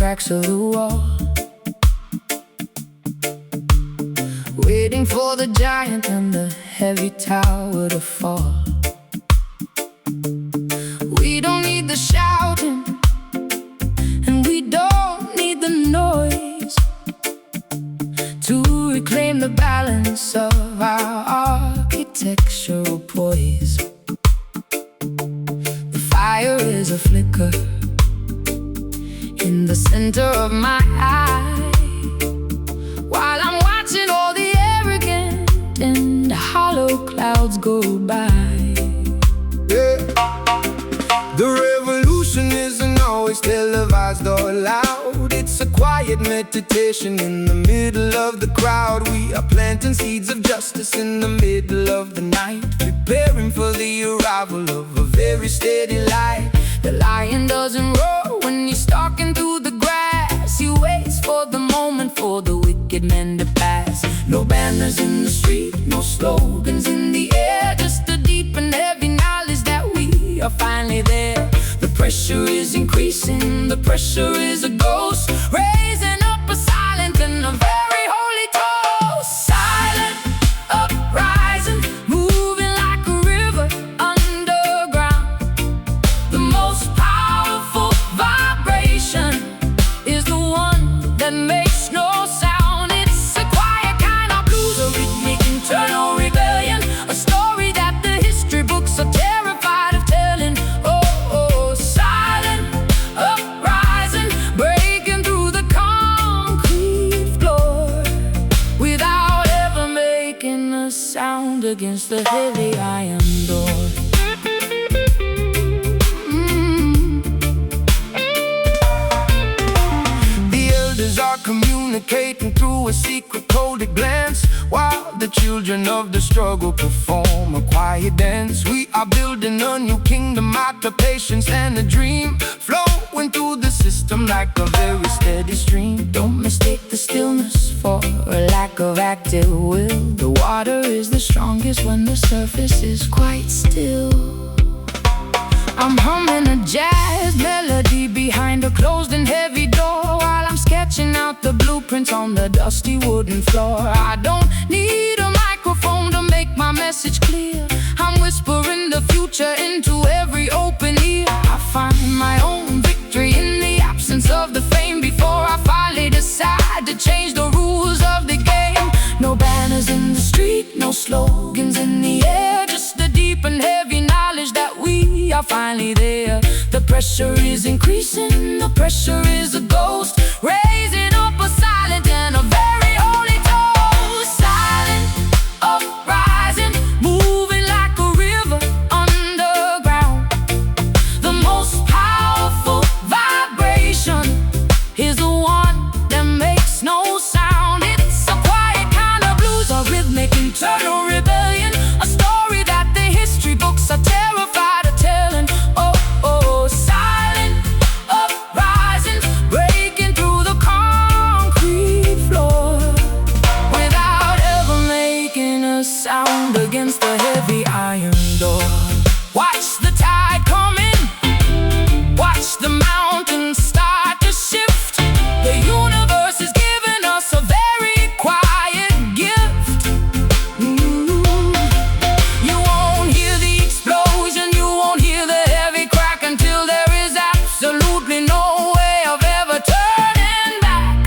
cracks of the wall, waiting for the giant and the heavy tower to fall. We don't need the shouting, and we don't need the noise to reclaim the balance of our architectural poise. The fire is a flicker in the center of my eye, while I'm watching all the arrogant and hollow clouds go by. Yeah. The revolution isn't always televised or loud. It's a quiet meditation in the middle of the crowd. We are planting seeds of justice in the middle of the night, preparing for the arrival of a very steady light. The lion doesn't roar when he's stalking through the grass. He waits for the moment for the wicked men to pass. No banners in the street, no slogans in the air, just a deep and heavy knowledge that we are finally there. The pressure is increasing, the pressure is a ghost, raising up a silent and a very holy toast. Silent uprising, moving like a river underground. The most powerful vibration is the one that makes no sound. It's a quiet kind of blues, a rhythmic internal rebellion, a story that the history books are terrified of telling. Oh, silent uprising, breaking through the concrete floor without ever making a sound against the heavy iron door. Communicating through a secret coded glance, while the children of the struggle perform a quiet dance. We are building a new kingdom out of patience and a dream, flowing through the system like a very steady stream. Don't mistake the stillness for a lack of active will. The water is the strongest when the surface is quite still. I'm humming a jazz melody behind a closed and heavy door, while I'm sketching out the blueprints on the dusty wooden floor. I don't need a microphone to make my message clear. I'm whispering the future into every open ear. I find my own victory in the absence of the fame before I finally decide to change the rules of the game. No banners in the street, no slogans in the air, just the deep and heavy knowledge that we are finally there. The pressure is increasing, the pressure is a ghost, raising up a silent and a very holy toast. Silent uprising, moving like a river underground. The most powerful vibration is the one that makes no sound. It's a quiet kind of blues, a rhythmic internal rebellion, a story that the history books are terrified of telling. Oh, silent uprising, breaking through the concrete floor without ever making a sound against the heavy iron door. Watch the tide coming, watch the mountains start to shift. The universe is giving us a very quiet gift. You won't hear the explosion, you won't hear the heavy crack until there is absolutely no way of ever turning back.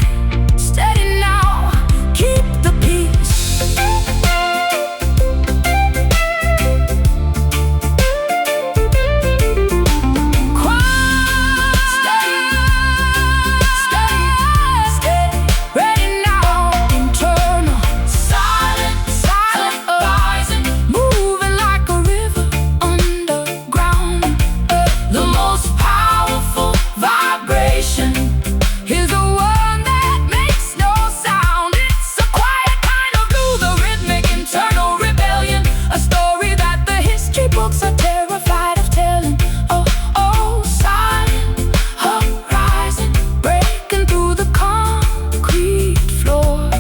Steady now, keep the peace. Stay ready now, internal silent rising, moving like a river underground. The most powerful vibration is the one that makes no sound. It's a quiet kind of blue, the rhythmic internal rebellion, a story that the history books are terrified of telling. Oh, silent uprising, breaking through the concrete floor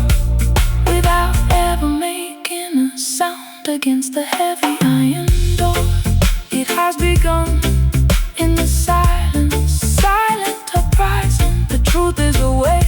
without ever making a sound against the heavy iron door. It has begun in the silence, silent uprising. The truth truth is a way.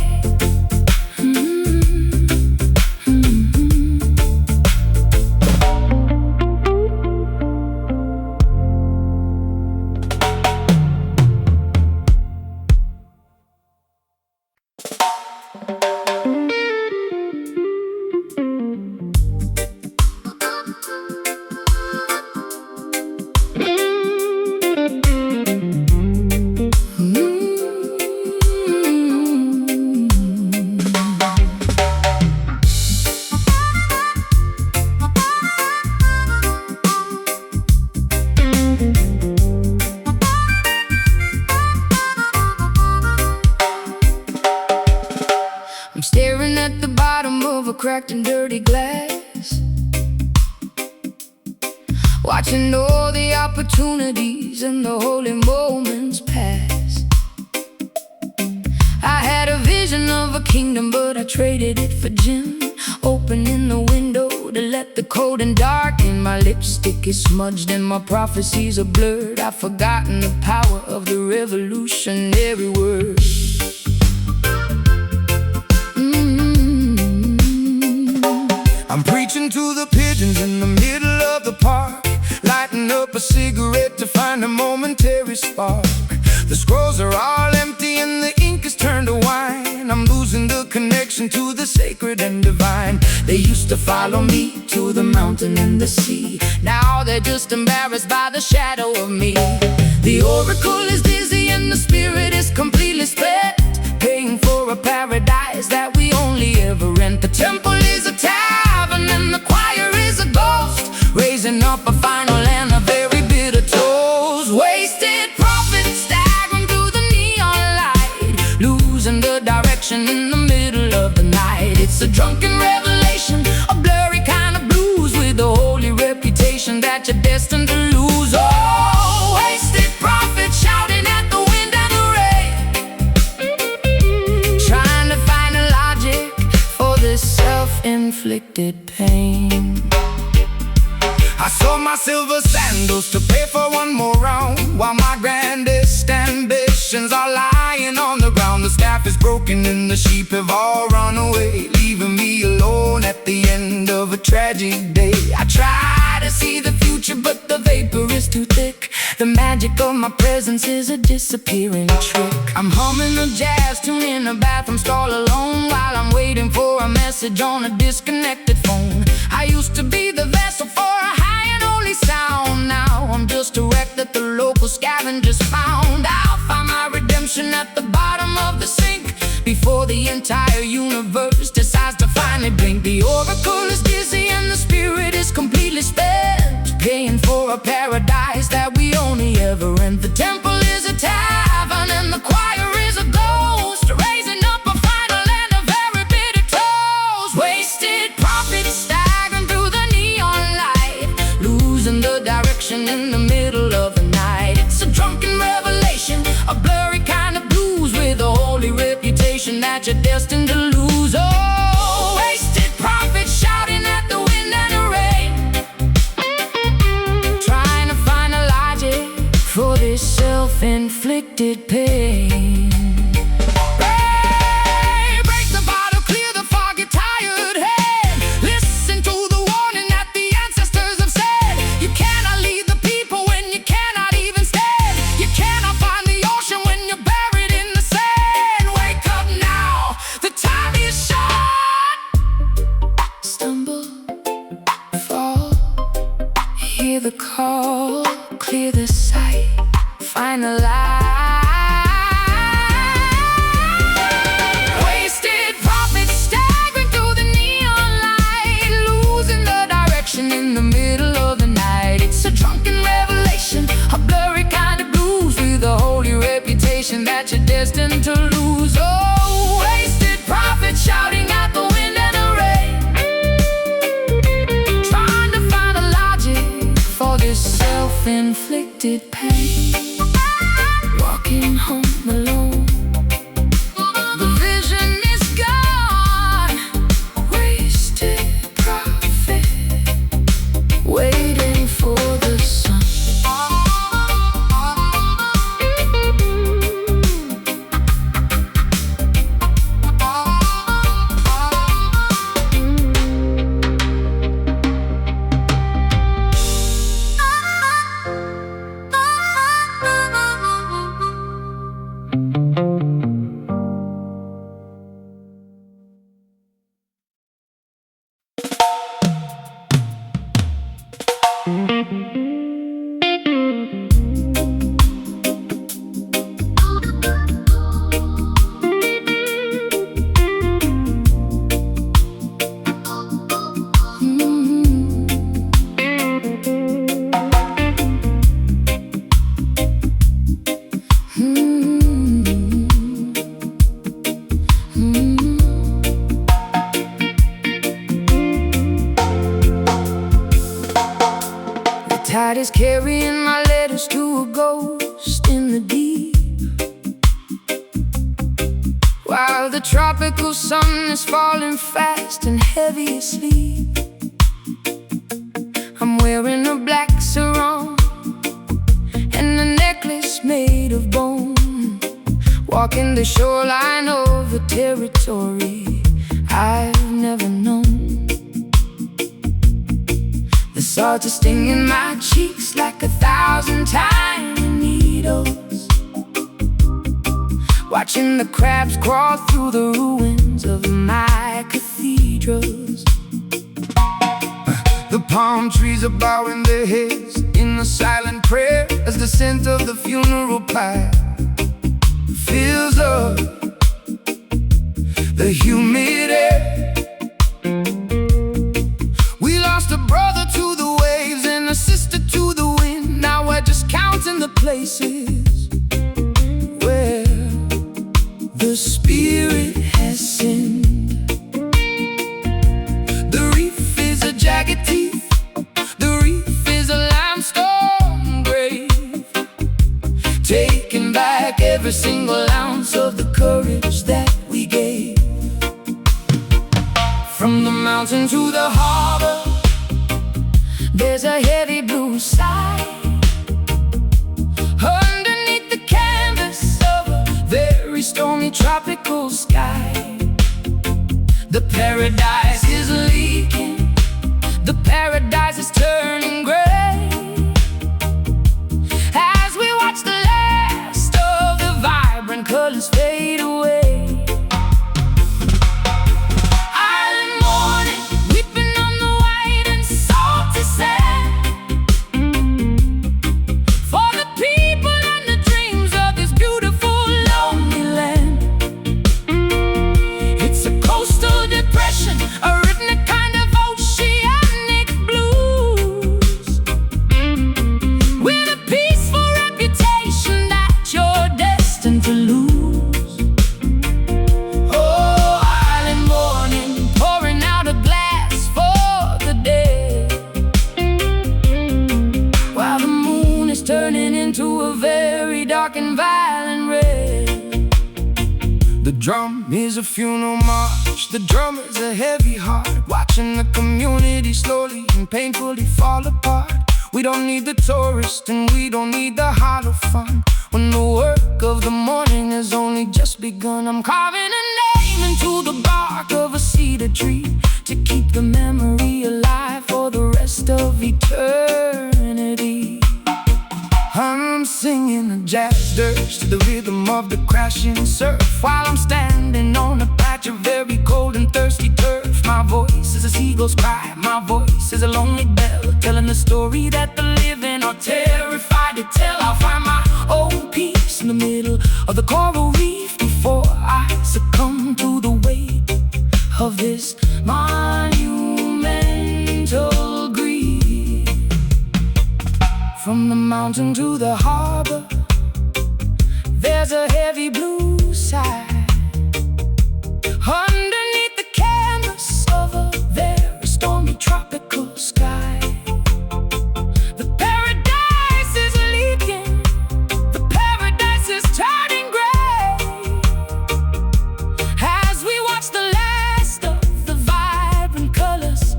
Staring at the bottom of a cracked and dirty glass, watching all the opportunities and the holy moments pass. I had a vision of a kingdom, but I traded it for gin. Opening the window to let the cold and dark in. My lipstick is smudged and my prophecies are blurred. I've forgotten the power of the revolutionary word. I'm preaching to the pigeons in the middle of the park, lighting up a cigarette to find a momentary spark. The scrolls are all empty and the ink is turned to wine. I'm losing the connection to the sacred and divine. They used to follow me to the mountain and the sea. Now they're just embarrassed by the shadow of me. The oracle is dizzy and the spirit is completely split, paying for a paradise that we only ever rent. The temple is a tavern and the choir is a ghost, raising up a final and a very bitter toast. Wasted prophets staggering through the neon light, losing the direction in the middle of the night. It's a drunken revelation, a blurry kind of blues, with a holy reputation that you're destined to lose. Oh, wasted prophets shouting at the wind and the rain, trying to find a logic for this self-inflicted pain. I sold my silver sandals to pay for one more round, while my grandest ambitions are lying on the ground. The staff is broken and the sheep have all run away, leaving me alone at the end of a tragic day. I try to see the future, but the vapor is too thick. The magic of my presence is a disappearing trick. I'm humming a jazz tune in a bathroom stall alone, while I'm waiting for a message on a disconnected phone. I used to be the vessel for a high and holy sound. Now I'm just a wreck that the local scavengers found. I'll find my redemption at the bottom of the sink, before the entire universe decides to finally blink. The oracle is dizzy and the spirit is completely spent, paying for a paradise that we only ever rent. The temple is a tavern and the choir is a ghost, raising up a final and a very bitter toast. Wasted prophets staggering through the neon light, losing the direction in the middle of the night. It's a drunken revelation, a blurry kind of blues, with a holy reputation that you're destined to lose. Oh, wasted prophets shouting at the wind and the rain, trying to find a logic for this self-inflicted pain. Hey, break the bottle, clear the foggy, tired head. Listen to the warning that the ancestors have said. You cannot lead the people when you cannot even stand. You cannot find the ocean when you're buried in the sand. Wake up now, the time is short. Stumble, fall, hear the call, clear the sight, find a light. Wasted prophets staggering through the neon light, losing the direction in the middle of the night. It's a drunken revelation, a blurry kind of blues, with a holy reputation that you're destined to lose. Oh, wasted prophets shouting at the wind and the rain, trying to find a logic for this self-inflicted pain. Walking home alone, the vision is gone. Wasted prophet, waiting for the sun. Tide is carrying my letters to a ghost in the deep, while the tropical sun is falling fast and heavy asleep. I'm wearing a black sarong and a necklace made of bone, walking the shoreline of a territory I've never known. The salt is stinging my cheeks like 1,000 tiny needles, watching the crabs crawl through the ruins of my cathedrals. The palm trees are bowing their heads in a silent prayer as the scent of the funeral pyre fills up the humid air. We lost a brother to the waves and a sister to the wind. Now we're just counting the places where the spirit has sinned. The reef is a jagged teeth, the reef is a limestone grave, taking back every single ounce of the courage that we gave. From the mountain to the harbor, there's a heavy blue sky. Underneath the canvas of a very stormy tropical sky, the paradise is leaking, the paradise is turning gray, as we watch the last of the vibrant colors fade away. The drum is a funeral march, the drummer's a heavy heart, watching the community slowly and painfully fall apart. We don't need the tourist and we don't need the hollow fun, when the work of the morning has only just begun. I'm carving a name into the bark of a cedar tree to keep the memory alive for the rest of eternity. I'm singing a jazz dirge to the rhythm of the crashing surf, while I'm standing on a patch of very cold and thirsty turf. My voice is a seagull's cry, my voice is a lonely bell, telling the story that the living are terrified to tell. I'll find my own peace in the middle of the coral reef before I succumb to the weight of this monumental grief. From the mountain to the harbor, there's a heavy blue side. Underneath the canvas of a very stormy tropical sky, the paradise is leaking, the paradise is turning gray, as we watch the last of the vibrant colors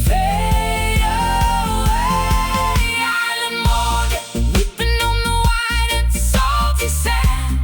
fade away. Island morning, weeping on the white and salty sand,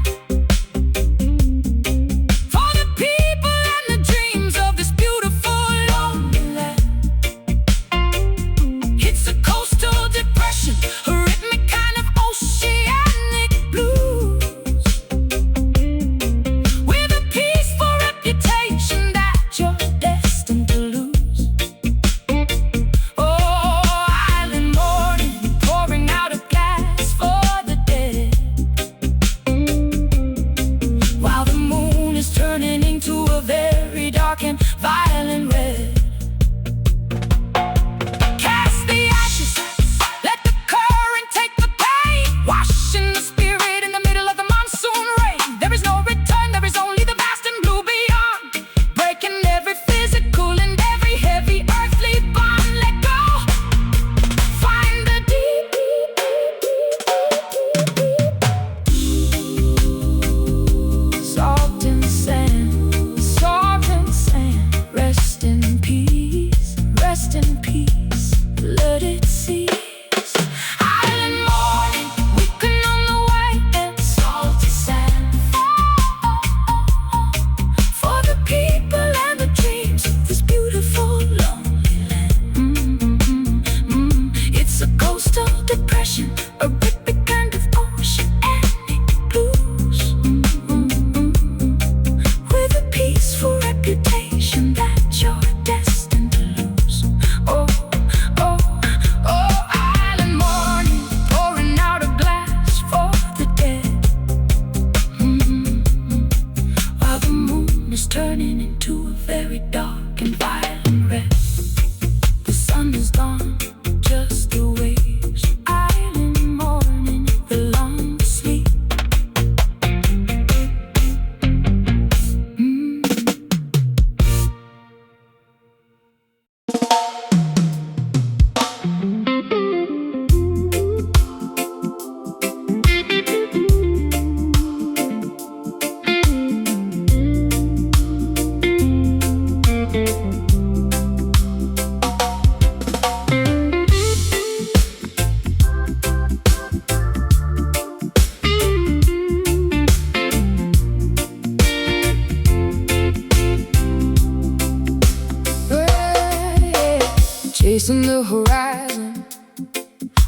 horizon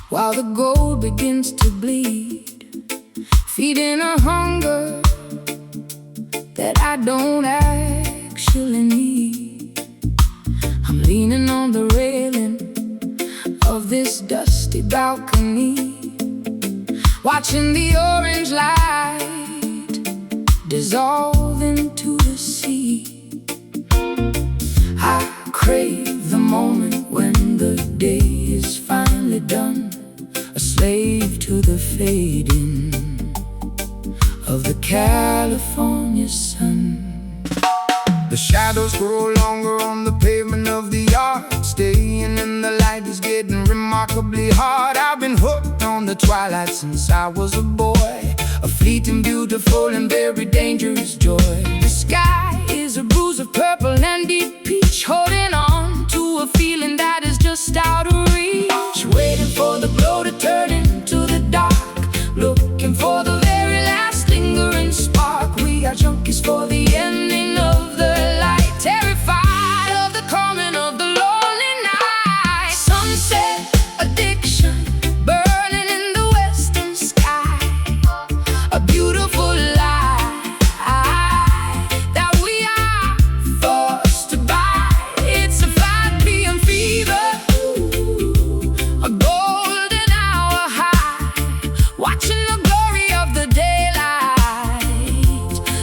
while the gold begins to bleed, feeding a hunger that I don't actually need. I'm leaning on the railing of this dusty balcony, watching the orange light dissolve into the sea. I crave the moment when the day is finally done, a slave to the fading of the California sun. The shadows grow longer on the pavement of the yard. Staying in the light is getting remarkably hard. I've been hooked on the twilight since I was a boy, a fleeting, beautiful, and very dangerous joy. The sky is a bruise of purple and deep peach, holding on to a feeling that is just out of reach, waiting for the glow to turn into the dark, looking for the very last lingering spark. We are junkies for the ending of the light, terrified of the coming of the lonely night. Sunset addiction burning in the western sky, a beautiful lie that we are forced to buy. It's a 5 p.m. fever, a golden hour high, watching the glory of the daylight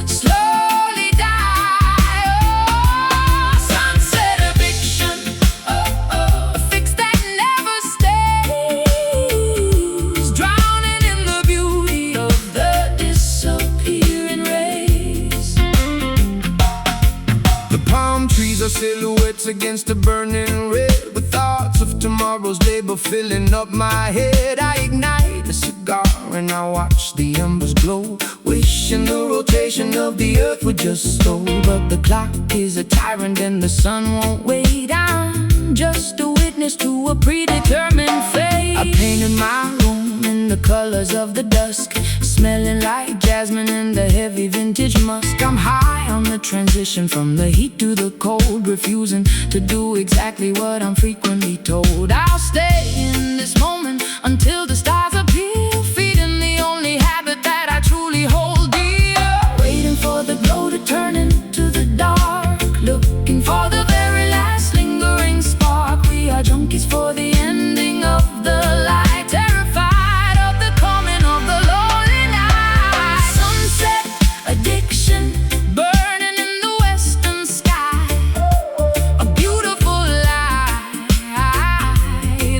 slowly die. Oh, sunset addiction, a fix that never stays, drowning in the beauty of the disappearing rays. The palm trees are silhouettes against a burning red, with thoughts of tomorrow's labor filling up my head. I ignite a cigar and I watch the embers glow, wishing the rotation of the earth would just slow. But the clock is a tyrant and the sun won't wait. I'm just a witness to a predetermined fate. I painted my room in the colors of the dusk, smelling like jasmine and the heavy vintage musk. I'm high on the transition from the heat to the cold, refusing to do exactly what I'm frequently told. I'll stay in this moment until the stars appear, feeding the only habit that I truly hold dear, waiting for the glow to turn into the dark, looking for the very last lingering spark. We are junkies for the ending of the light, terrified of the coming of the lonely night. Sunset addiction burning in the western sky, a beautiful lie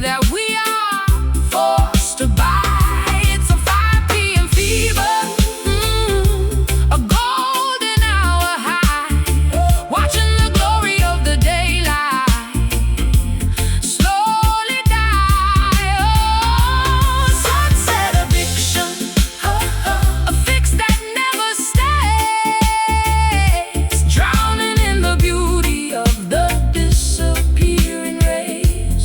that we are forced to buy. It's a 5 p.m. fever, a golden hour high, watching the glory of the daylight slowly die. Oh, sunset addiction, a fix that never stays, drowning in the beauty of the disappearing rays.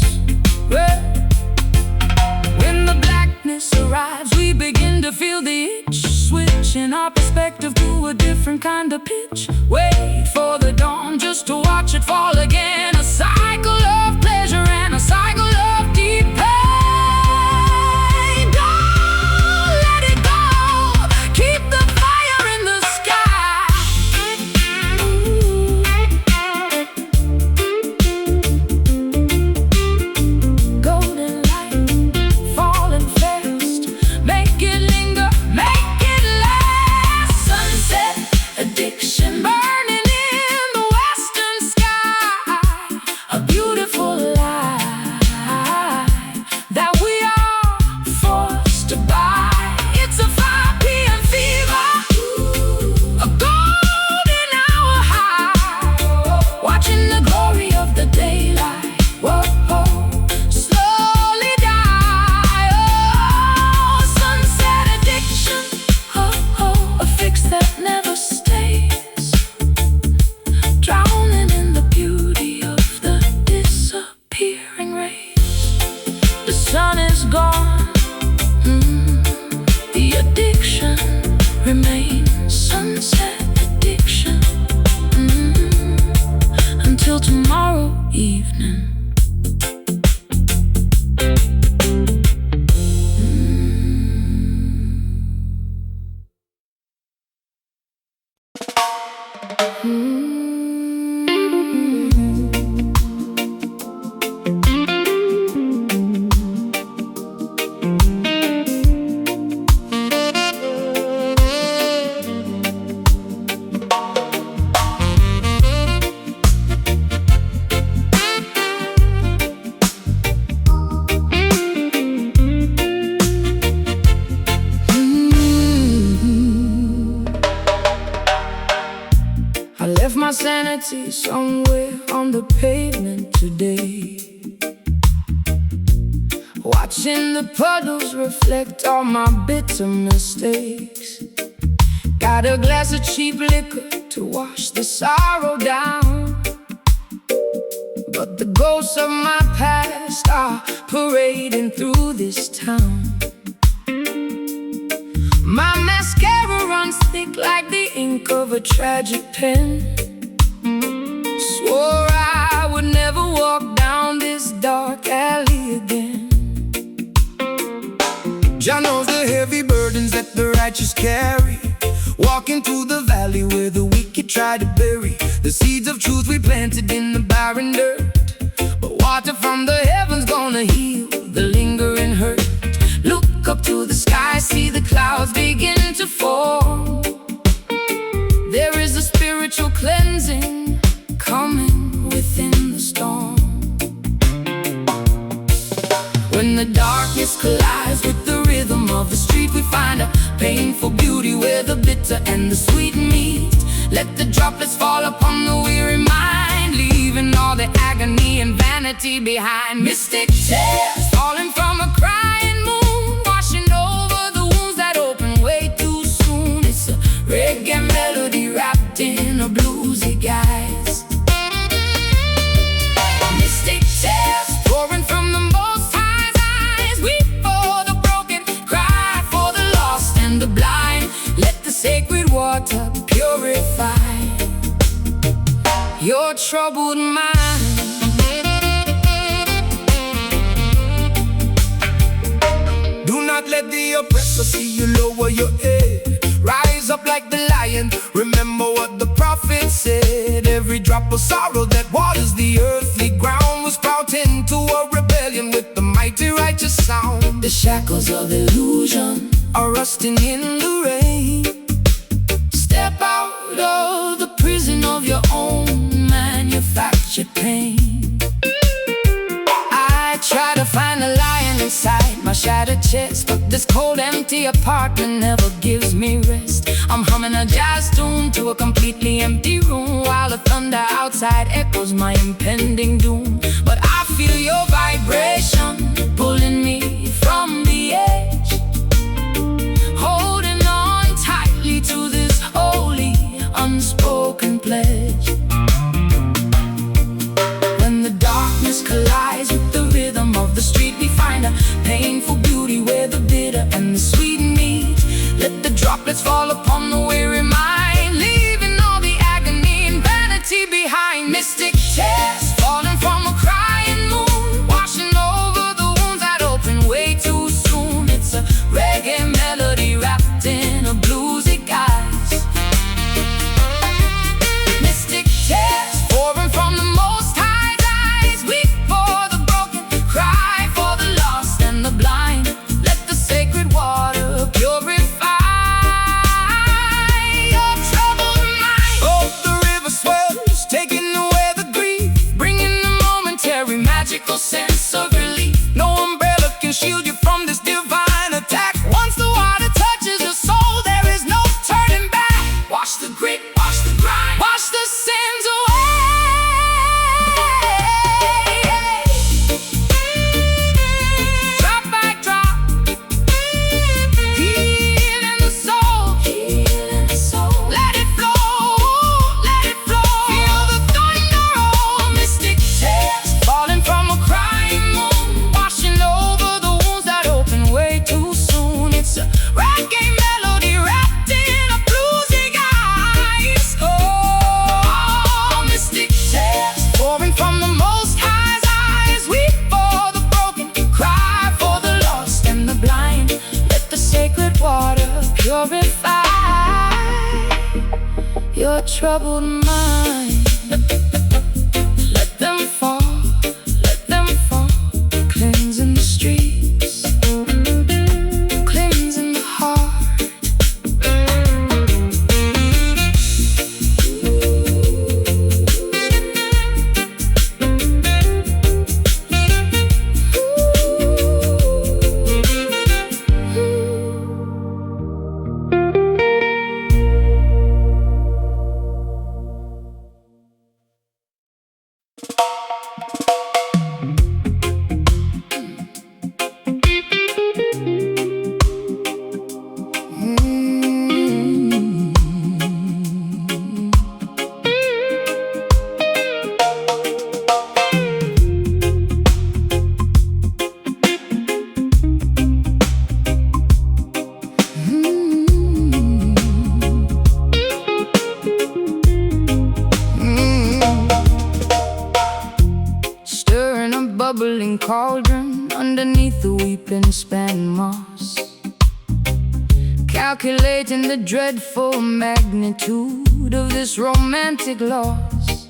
When the blackness arrives, we begin to feel the itch, switching our perspective to a different kind of pitch. Wait for the dawn just to watch it fall again, a cycle of pleasure and a cycle of deep pain. Don't let it go, keep the fire in the sky. Golden light falling fast, make it linger, make it last. Sunset addiction burning in the western sky, a beautiful lie that we are forced to buy. It's a 5 p.m. fever, a golden hour high, watching the glory of the daylight, whoa, slowly die. Oh, sunset addiction, a fix that never stays, drowning in the beauty of the disappearing rays. The sun is gone, the addiction remains. Sunset addiction, until tomorrow evening. vanity somewhere on the pavement today, watching the puddles reflect all my bitter mistakes. Got a glass of cheap liquor to wash the sorrow down, but the ghosts of my past are parading through this town. My mascara runs thick like the ink of a tragic pen. Swore I would never walk down this dark alley again. Jah knows the heavy burdens that the righteous carry, walking through the valley where the wicked try to bury the seeds of truth we planted in the barren dirt. But water from the heavens gonna heal the lingering hurt. Look up to the sky, see the clouds begin to fall. There is a spiritual cleansing coming within the storm. When the darkness collides with the rhythm of the street, we find a painful beauty where the bitter and the sweet meet. Let the droplets fall upon the weary mind, leaving all the agony and vanity behind. Mystic tears falling from a crying moon, washing over the wounds that open way too soon. It's a reggae melody wrapped in a bluesy guise. Mystic tears pouring from the Most High's eyes, weep for the broken, cry for the lost and the blind. Let the sacred water purify your troubled mind. Do not let the oppressor see you lower your head. Rise up like the lion, remember what the prophet said. Every drop of sorrow that waters the earthly ground was brought into a rebellion with the mighty righteous sound. The shackles of illusion are rusting in the rain. Step out of the prison of your own manufactured pain. I try to find a lion inside my shattered chest, but this cold empty apartment never gives me rest. I'm humming a jazz tune to a completely empty room, while the thunder outside echoes my impending doom. But I feel your vibration pulling me from the edge, holding on tightly to this holy unspoken pledge. When the darkness collides with the rhythm of the street, we find a painful beauty where the bitter and the sweet meet. Let the droplets fall upon the weary mind, leaving all the agony and vanity behind. Mystic tears falling from a crying moon, washing over the wounds that open way too soon. It's a reggae melody wrapped in a bluesy guise. Mystic tears pouring from the Most High's eyes, weep for the broken, cry for the lost and the blind. Let the sacred water purify your troubled mind. Oh, the river swells, taking away the grief, bringing the momentary magical sense of relief. No umbrella can shield you from this divine attack. Once the water touches your soul, there is no turning back. Wash the grit, wash the grind, Wash the sins away. drop by drop, healing the soul, healing the soul. Let it flow, let it flow. Feel the thunder roll. Mystic tears falling from a crying moon, washing over the wounds that open way too soon. It's a reggae melody wrapped in a bluesy guise. Oh, mystic tears pouring from the Most High's eyes, weep for the broken, cry for the lost and the blind. Let the sacred water purify your troubled mind. Let them fall, cleansing the streets, cleansing the heart. deep in spent moss, calculating the dreadful magnitude of this romantic loss.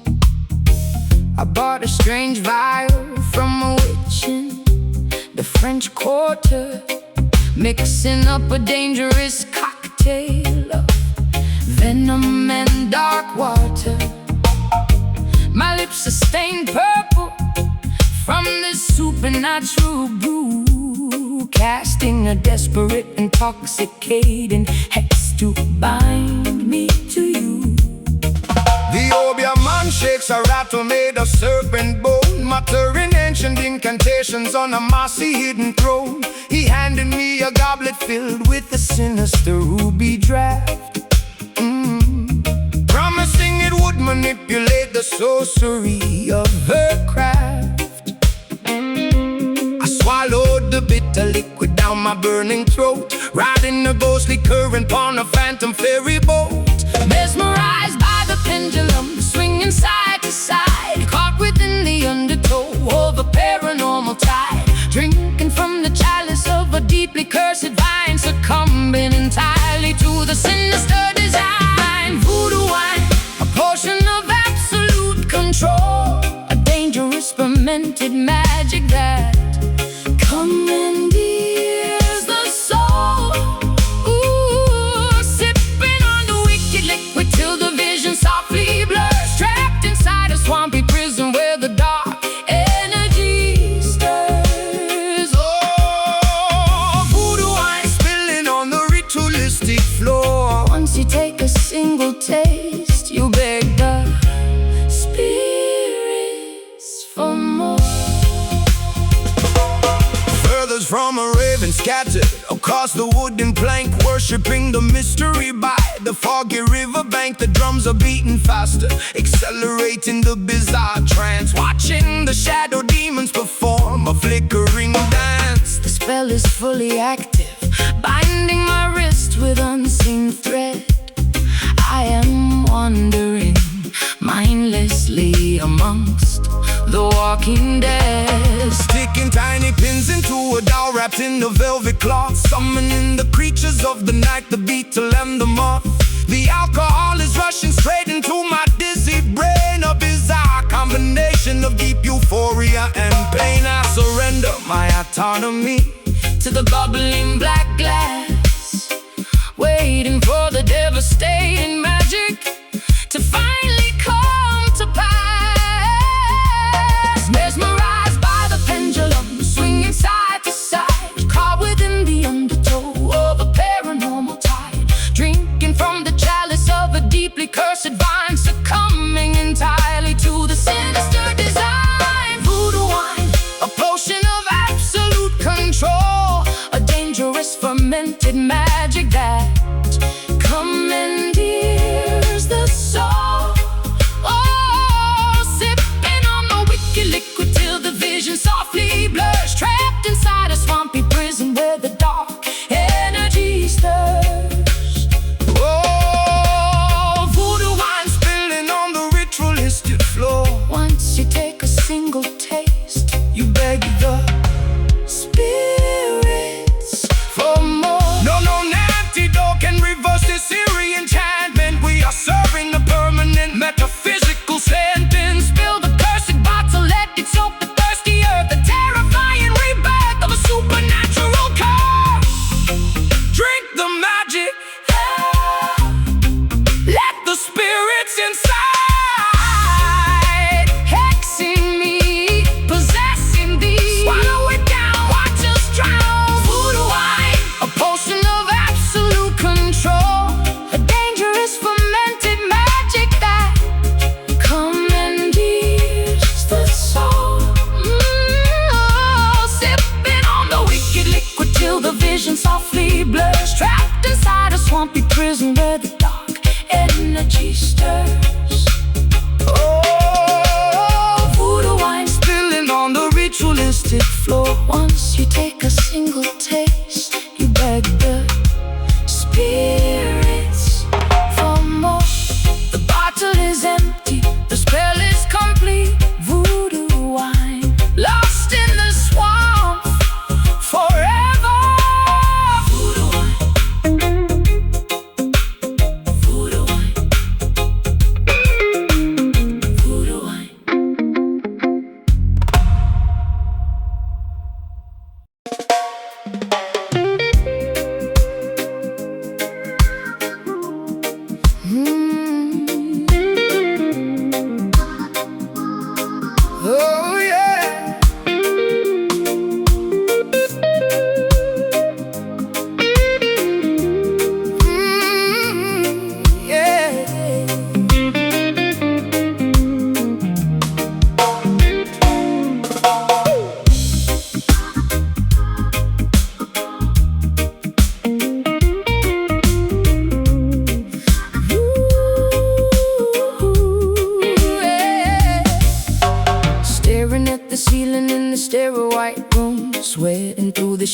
I bought a strange vial from a witch in the French Quarter, mixing up a dangerous cocktail of venom and dark water. My lips are stained purple from this supernatural brew, casting a desperate, intoxicating hex to bind me to you. The obeah man shakes a rattle made of serpent bone, muttering ancient incantations on a mossy hidden throne. He handed me a goblet filled with a sinister ruby draft, promising it would manipulate the sorcery of her craft. I swallowed the bitter liquid down my burning throat, riding a ghostly current on a phantom ferry boat. Mesmerized by the pendulum, swinging side to side, caught within the undertow of a paranormal tide, drinking from the chalice of a deeply cursed vine, succumbing entirely to the sinister design. Voodoo wine, a potion of absolute control, a dangerous fermented magic that commandeers the soul. Ooh, sipping on the wicked liquid till the vision softly blurs, trapped inside a swampy prison where the dark energy stirs. Oh, voodoo wine spilling on the ritualistic floor. Once you take a single taste, you beg the spirits for more. Feathers from a raven scattered across the wooden plank, worshipping the mystery by the foggy riverbank. The drums are beating faster, accelerating the bizarre trance, watching the shadow demons perform a flickering dance. The spell is fully active, binding my wrist with unseen thread. I am wandering mindlessly amongst the walking dead, Sticking tiny pins into a doll wrapped in a velvet cloth, summoning the creatures of the night, the beetle and the moth. The alcohol is rushing straight into my dizzy brain, a bizarre combination of deep euphoria and pain. I surrender my autonomy to the bubbling black glass, waiting for the devastating magic to finally come to pass. Mesmerized by the pendulum, swinging side to side, caught within the undertow of a paranormal tide, drinking from the chalice of a deeply cursed vine, succumbing entirely to the sinister design. Voodoo wine, a potion of absolute control, a dangerous fermented magic that commandeers the soul. Oh, sipping on the wicked liquid till the vision softly blurs, trapped inside a swampy prison where the dark energy stirs. Oh, voodoo wine spilling on the ritualistic floor. Once you take a single taste, you beg the spirits for more. No antidote can reverse this eerie enchantment. We are serving a permanent metaphysical sentence. Spill the cursed bottle, let it soak the thirsty earth, the terrifying rebirth of a supernatural curse. Drink the magic, Let the spirits inside hexing me, possessing thee. Swallow it down, watch us drown. Voodoo wine, a potion of absolute control, a dangerous fermented magic that commandeers the soul. Oh, sipping on the wicked liquid till the vision softly blurs, trapped inside a swampy prison where the dark energy stirs. oh, Voodoo wine spilling on the ritualistic floor. once you take a single taste, you beg the spirits for more. The bottle is empty, the spell is complete. Voodoo wine, lost in the swamp, forever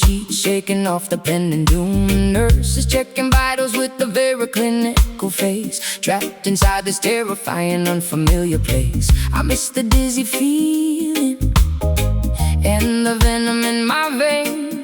sheet, shaking off the pen and doom. Nurses checking vitals with a very clinical face, trapped inside this terrifying, unfamiliar place. I miss the dizzy feeling and the venom in my vein,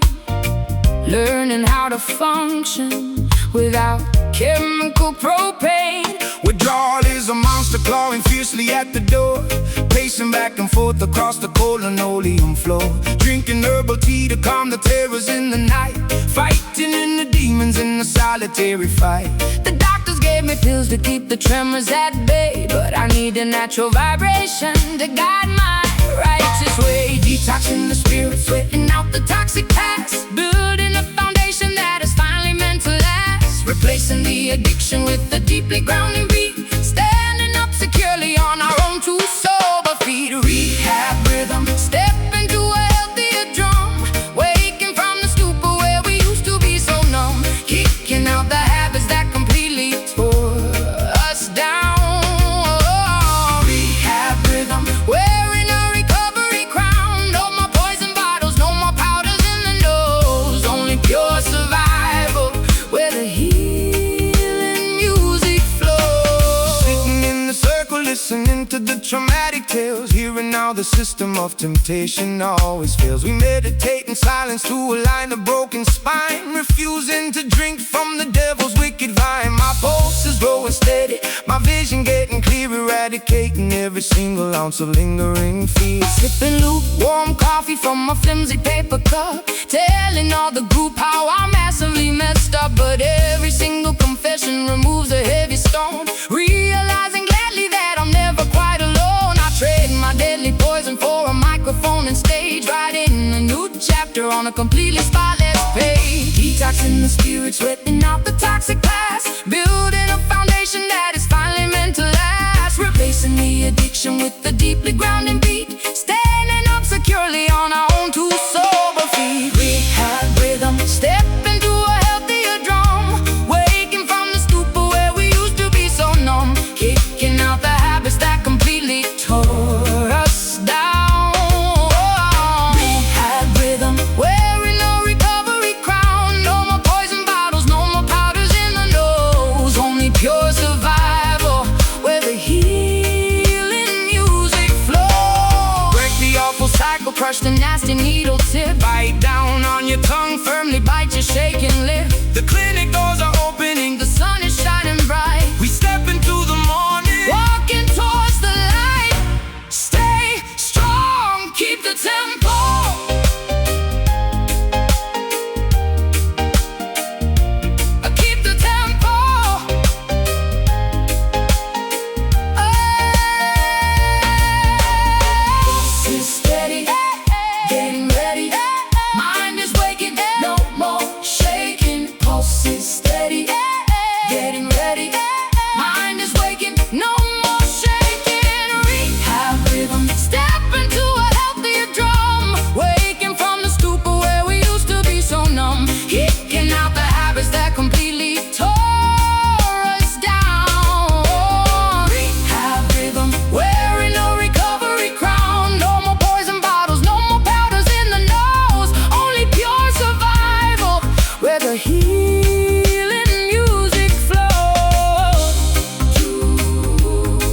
learning how to function without chemical propane. Withdrawal is a monster clawing fiercely at the door, pacing back and forth across the cold linoleum floor, drinking herbal tea to calm the terrors in the night, fighting in the demons in a solitary fight. The doctors gave me pills to keep the tremors at bay, but I need a natural vibration to guide my righteous way. Detoxing the spirit, sweating out the toxic past, building a foundation that is finally meant to last, replacing the addiction with a deeply grounding beat, standing up securely on our own two sober feet. Rehab rhythm, step into a healthier drum, waking from the stupor where we used to be so numb, kicking out the habits that completely tore us down. Rehab rhythm, wearing a recovery crown, no more poison bottles, no more powders in the nose, only pure survival where the healing music flows. Sitting in the circle, listening to the traumatic tales, hearing how the system of temptation always fails. We meditate in silence to align the broken spine, refusing to drink from the devil's wicked vine. My pulse is growing steady, my vision getting clear, eradicating every single ounce of lingering fear. Sipping lukewarm coffee from a flimsy paper cup, telling all the group how I massively messed up, but every single confession removes a heavy stone, realizing gladly that I'm never quite alone. I trade my deadly poison for a microphone and stage, writing a new chapter on a completely spotless page. Detoxing the spirit, sweating out the toxic past, building a foundation that is finally meant to last, replacing the addiction with a deeply grounding beat, standing up securely on our own two sober feet. Rehab rhythm, step into a healthier drum, waking from the stupor where we used to be so numb, kicking out the habits that completely tore us down. Rehab rhythm, wearing a recovery crown, no more poison bottles, no more powders in the nose, only pure survival where the healing music flows. Break the awful cycle, Crush the nasty needle tip, bite down on your tongue, firmly bite your shaking lip. the clinic doors are opening, The sun is shining bright, we step into the morning, walking towards the light. Stay strong, keep the tempo. Keep the tempo. Pulse is steady, getting ready. Mind is waking, no more shaking. Pulse is steady, getting ready. Mind is waking, no more shaking. Rehab rhythm, step into a healthier drum, waking from the stupor where we used to be so numb, kicking out the habits that completely tore us down. Rehab rhythm, wearing a recovery crown, no more poison bottles, no more powders in the nose, only pure survival where the healing music flows.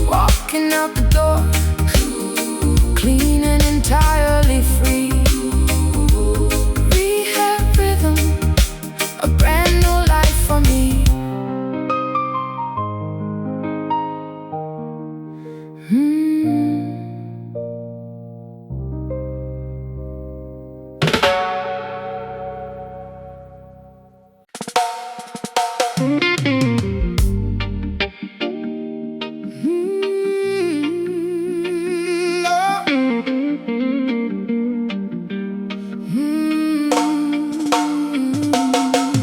Walking out the door, clean and entirely free. Rehab rhythm, a brand new life for me.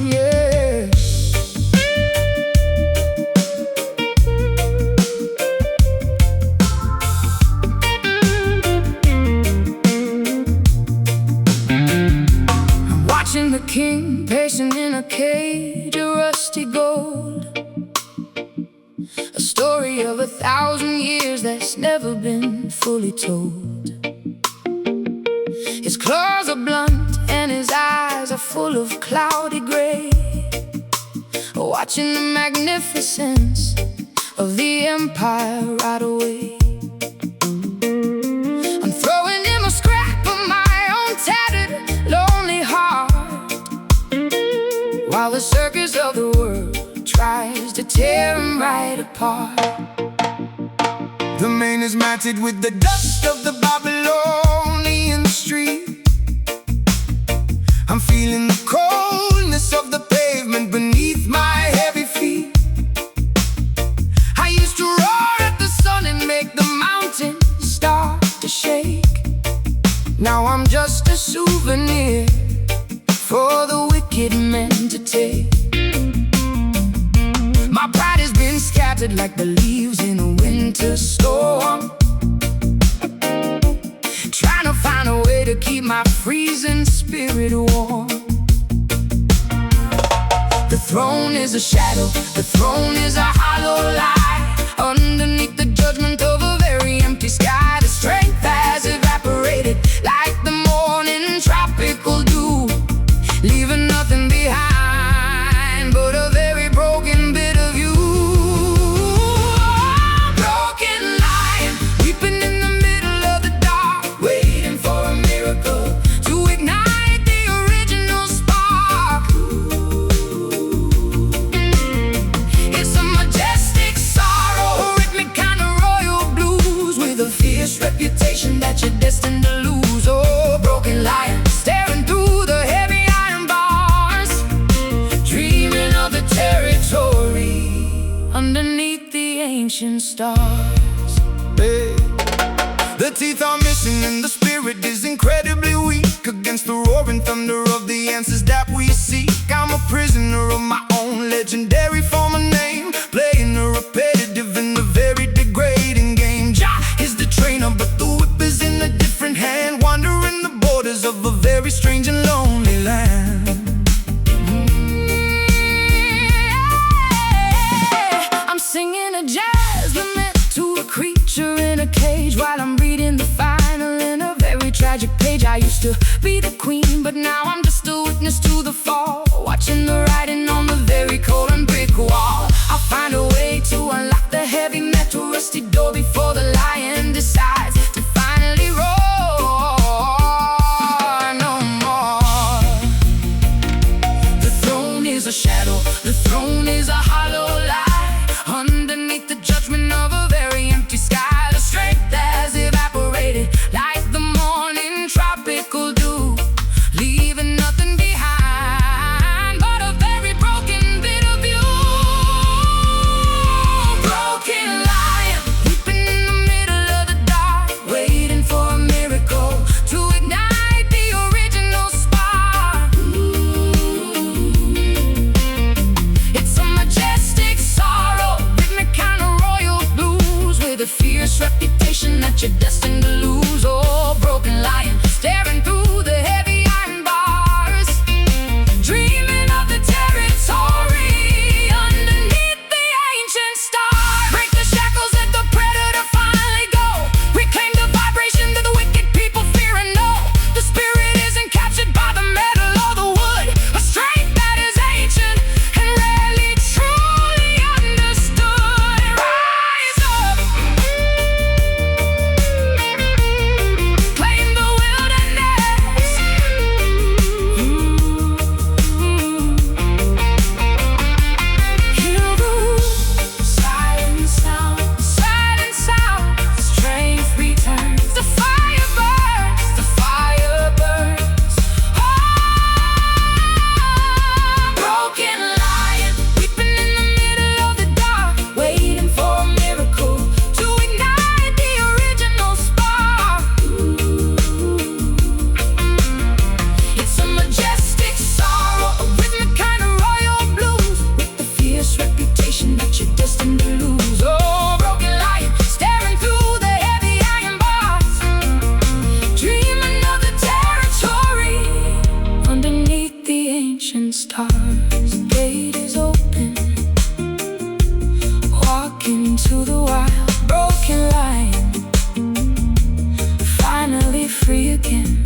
yeah. Watching the king, patient in a cage of rusty gold, a story of 1,000 years that's never been fully told. His claws are blunt and and his eyes are full of cloudy gray, watching the magnificence of the empire ride away. I'm throwing him a scrap of my own tattered, lonely heart, while the circus of the world tries to tear him right apart. The mane is matted with the dust of the Babylonian street. I'm feeling the coldness of the pavement beneath my heavy feet. I used to roar at the sun and make the mountains start to shake. Now I'm just a souvenir for the wicked men to take. My pride has been scattered like the leaves in a winter storm, trying to find a way to keep my freezing spirit warm. The throne is a shadow, the throne is a hollow lie. Underneath the judgment of a very empty sky, the strength has evaporated like the morning tropical dew, leaving nothing behind but a very broken bit of you. Broken lion, weeping in the middle of the dark, waiting for a miracle to ignite the original spark. It's a majestic sorrow, rhythmic kind of royal blues, with a fierce reputation that you're destined to lose. Oh, broken lion, staring through the heavy iron bars, dreaming of the territory underneath the ancient stars. Hey. The teeth are missing and the spirit is incredibly weak against the roaring thunder of the answers that we seek. I'm a prisoner of my own legendary form of name, playing a repetitive and a very degrading game. Jah is the trainer, but the whip is in a different hand, wandering the borders of a very strange and lonely land. I'm singing a jazz lament to a creature in a cage, while I'm reading the final in a very tragic page. I used to be the queen, but now I'm just a witness to the fall, watching the writing on the very cold and brick wall. I'll find a way to unlock the heavy metal rusty door before the lion decides to finally roar no more. The throne is a shadow, the throne is a hollow lie. Underneath the judgment of a very empty sky, the strength has evaporated like the morning tropical dew, leaving nothing behind but a very broken bit of you. Broken lion, weeping in the middle of the dark, waiting for a miracle to ignite the original spark. It's a majestic sorrow, rhythmic kind of royal blues, with a fierce reputation that you're destined to lose. Oh, broken lion, staring through the heavy iron bars, dreaming of the territory underneath the ancient stars. Break the shackles, let the predator finally go. Reclaim the vibration that the wicked people fear and know. The spirit isn't captured by the metal or the wood, a strength that is ancient and rarely truly understood. Rise up, claim the wilderness. Hear the silent sound, silent sound. Strength returns, the fire burns, the fire burns. Broken lion, weeping in the middle of the dark, waiting for a miracle to ignite the original spark. It's a majestic sorrow, a rhythmic kind of royal blues, with the fierce reputation that you're destined to lose. Oh, broken lion, staring through the heavy iron bars, dreaming of the territory underneath the ancient stars. The gate is open, walk into the wild. Broken lion, finally free again.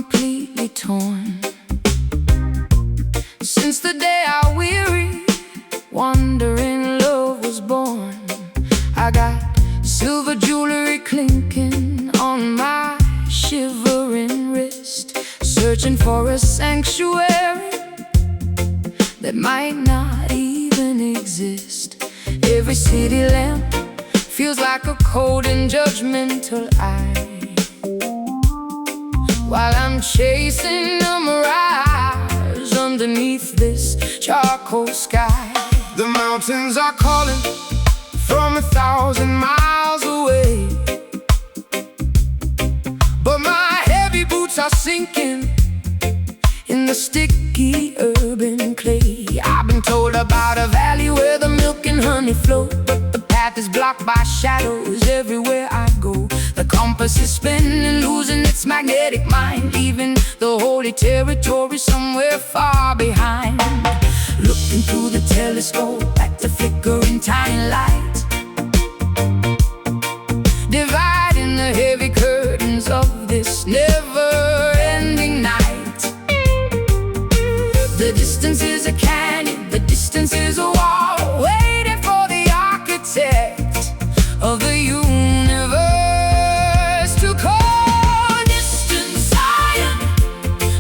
completely torn. Since the day I weary, wandering love was born. I got silver jewelry clinking on my shivering wrist, searching for a sanctuary that might not even exist. Every city lamp feels like a cold and judgmental eye, while I'm chasing a mirage underneath this charcoal sky. The mountains are calling from 1,000 miles away, but my heavy boots are sinking in the sticky urban clay. I've been told about a valley where the milk and honey flow, but the path is blocked by shadows everywhere I go. The compass is spinning, losing its magnetic mind, leaving the holy territory somewhere far behind. Looking through the telescope at the flickering tiny light, dividing the heavy curtains of this never-ending night. The distance is a canyon, the distance is a wall, waiting for the architect of the universe to call. Distant Zion,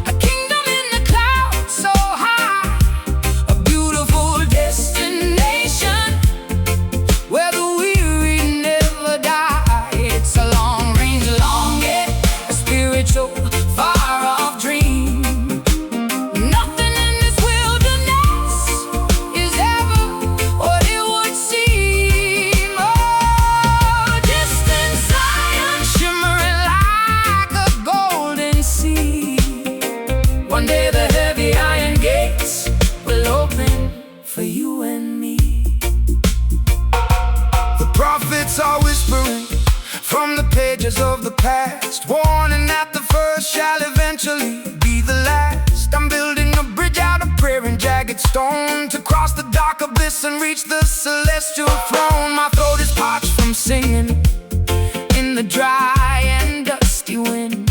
a kingdom in the clouds so high, a beautiful destination where the weary never die. It's a long range, long yet a spiritual far-off dream. Nothing in this wilderness is ever what it would seem. Oh, distant Zion, shimmering like a golden sea. One day the heavy iron gates will open for you and me. The prophets are whispering from the pages of the past, warning that the first shall eventually be the last. I'm building a bridge out of prayer and jagged stone to cross the dark abyss and reach the celestial throne. My throat is parched from singing in the dry and dusty wind,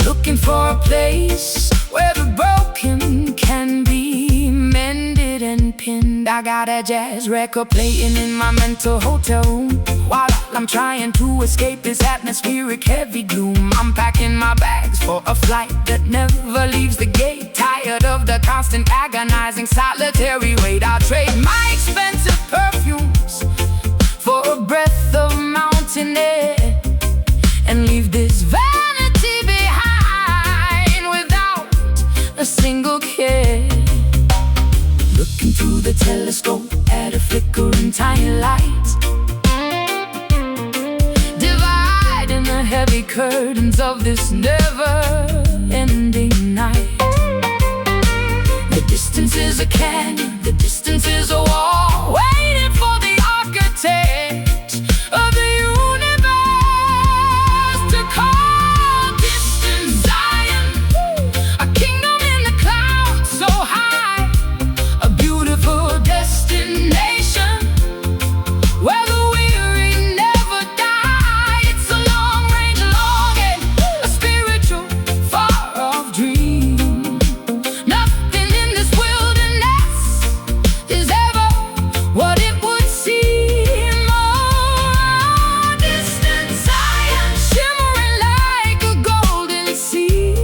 looking for a place where the broken can be mended and pinned. I got a jazz record playing in my mental hotel room, while I'm trying to escape this atmospheric heavy gloom. I'm packing my bags for a flight that never leaves the gate, tired of the constant agonizing solitary wait. I'll trade my expensive perfumes for a breath of mountain air, and leave this vanity behind without a single care. Looking through the telescope at a flickering tiny light, dividing the heavy curtains of this never-ending night. The distance is a canyon, the distance is a wall, waiting for the architect of the universe to call. Distant Zion, a kingdom in the clouds so high, a beautiful destination where the weary never die. It's a long range, long and a spiritual far-off dream. Nothing in this wilderness is ever what it would seem. Oh, distant Zion, shimmering like a golden sea.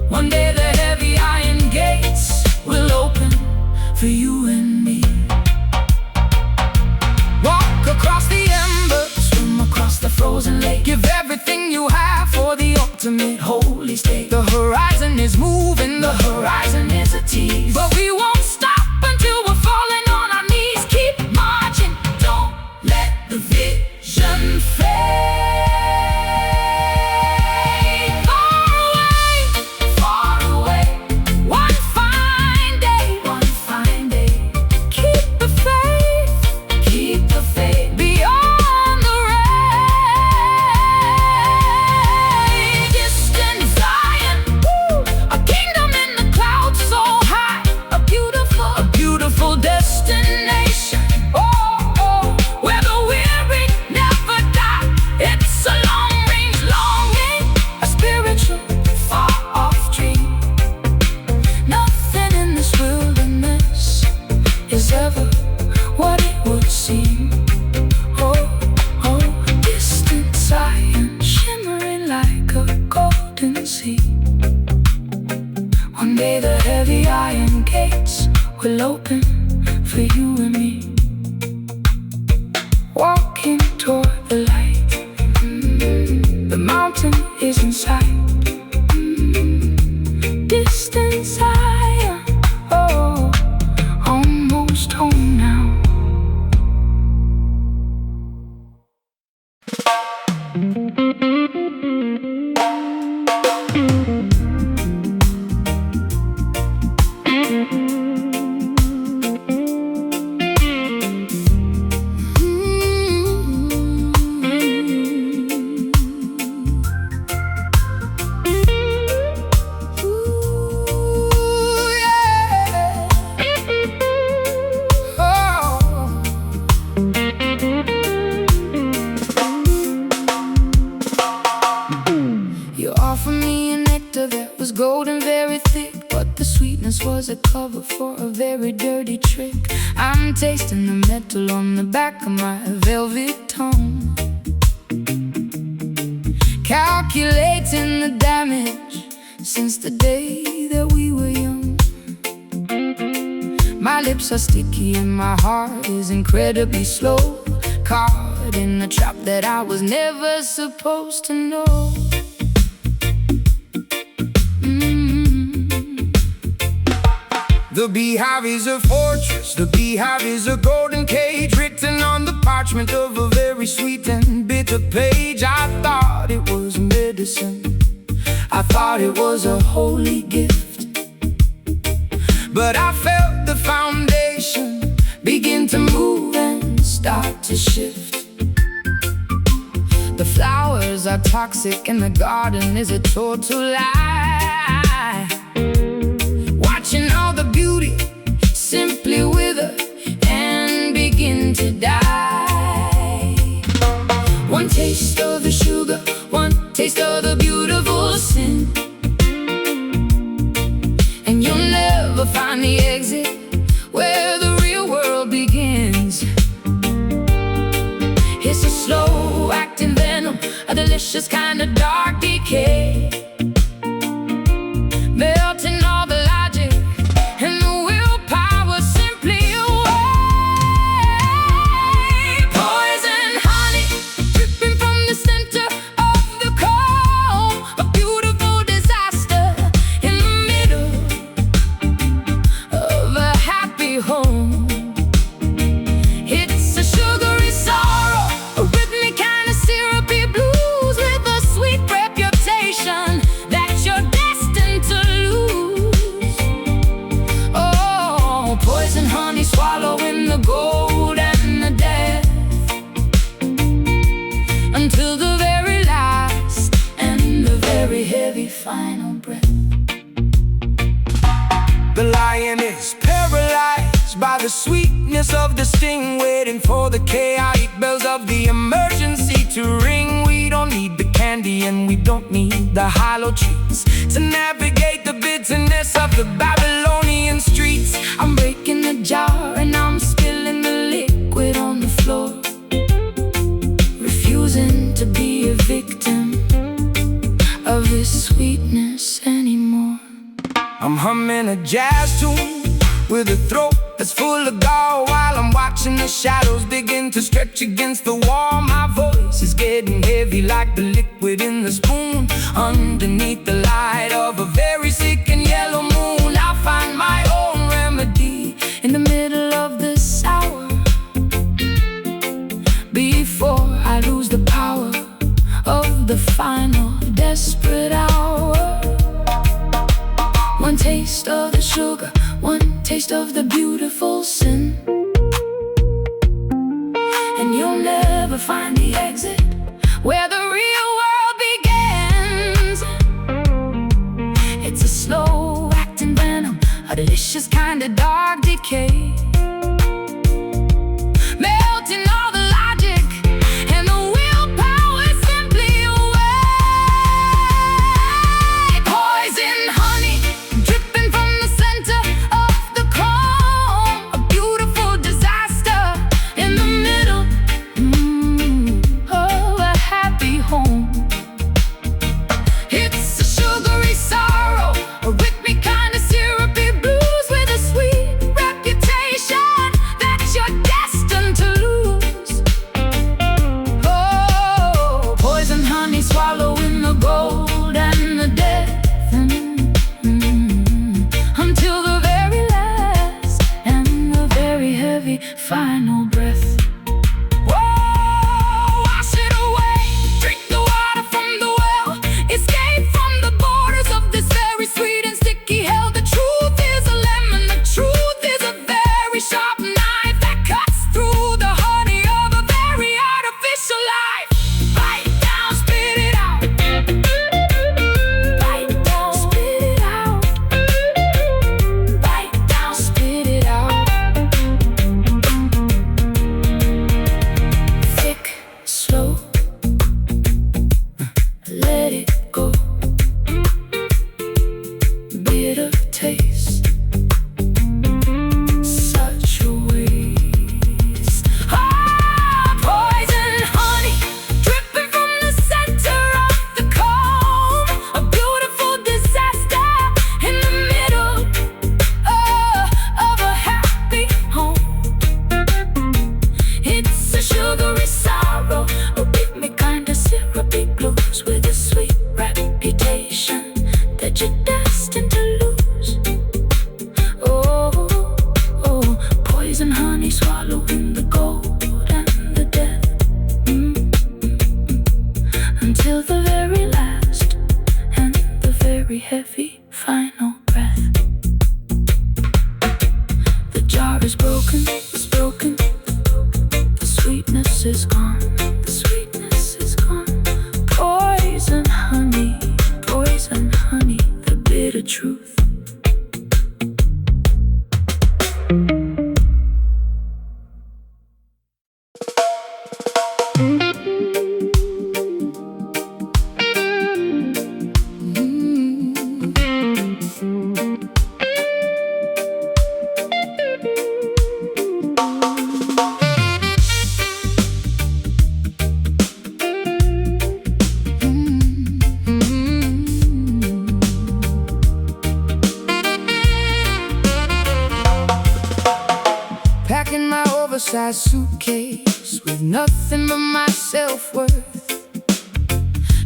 One day the heavy iron gates will open for you and me. Walk across the embers, swim across the frozen lake, give everything you have for the ultimate holy state. The horizon is moving, the horizon is a tease, but we won't stop until we're falling on our knees. Keep marching, don't let the vision fade. Far away, one fine day, keep the faith beyond the ray. Distant Zion, a kingdom in the clouds. One day the heavy iron gates will open for you and me, walking toward the light. The mountain is in sight, distance higher, oh, almost home now. Golden, very thick, but the sweetness was a cover for a very dirty trick. I'm tasting the metal on the back of my velvet tongue, calculating the damage since the day that we were young. My lips are sticky and my heart is incredibly slow, caught in a trap that I was never supposed to know. The beehive is a fortress, the beehive is a golden cage, written on the parchment of a very sweet and bitter page. I thought it was medicine, I thought it was a holy gift, but I felt the foundation begin to move and start to shift. The flowers are toxic and the garden is a total lie. Watching all the beauty simply wither and begin to die. One taste of the sugar, one taste of the beautiful sin, and you'll never find the exit where the real world begins. It's a slow acting venom, a delicious kind of dark decay, melting all the logic and the willpower simply away. Poison honey dripping from the center of the comb, a beautiful disaster in the middle of a happy home. It's a sugary sorrow, a rhythmic kind of syrupy blues with a sweet reputation that you're destined to lose. Oh, poison honey swallowing the gold and the death until the very last and the very heavy final breath. The lion is paralyzed by the sweetness of the sting, waiting for the chaotic bells of the emergency to ring. We don't need the candy and we don't need the hollow treats to navigate the bitterness of the Babylonian streets. I'm breaking the jar and I'm spilling the liquid on the floor, refusing to be a victim of this sweetness anymore. I'm humming a jazz tune with a throat that's full of gall, while I'm watching the shadows begin to stretch against the wall. My voice is getting heavy like the liquid in the spoon, underneath the light of a very sick and yellow moon. I'll find my own remedy In the middle of this hour, before I lose the power of the final desperate hour. One taste of the sugar, one taste of the beautiful sin, and you'll never find the exit where the real world begins. It's a slow acting venom, a delicious kind of dark decay, melting all the logic and the willpower simply away. Poison honey dripping from the center of the comb, a beautiful disaster in the middle of a happy home. It's a sugary taste. Such a waste. Ah, poison honey dripping from the center of the comb. A beautiful disaster in the middle of a happy home. It's a sugary sorrow, a rhythmic kind of syrupy blues with a sweet reputation that you're destined to lose. Oh, oh, poison honey swallowing the gold and the death. Until the very last and the very heavy final breath. The jar is broken, it's broken. The sweetness is gone, the sweetness is gone. Poison honey, the bitter truth. Packing my oversized suitcase with nothing but my self-worth,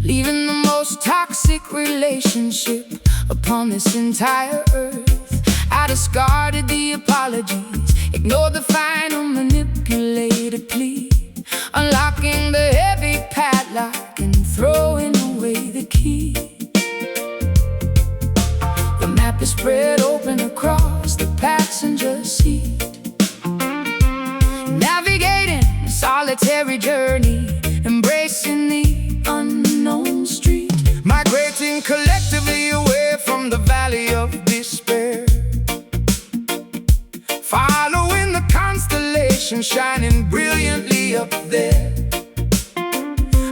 leaving the most toxic relationship upon this entire earth. I discarded the apologies, ignored the final manipulated plea, unlocking the heavy padlock and throwing away the key. The map is spread open across the passenger seat, navigating a solitary journey, embracing the unknown street, migrating collectively away from the valley of despair, following the constellation shining brilliantly up there.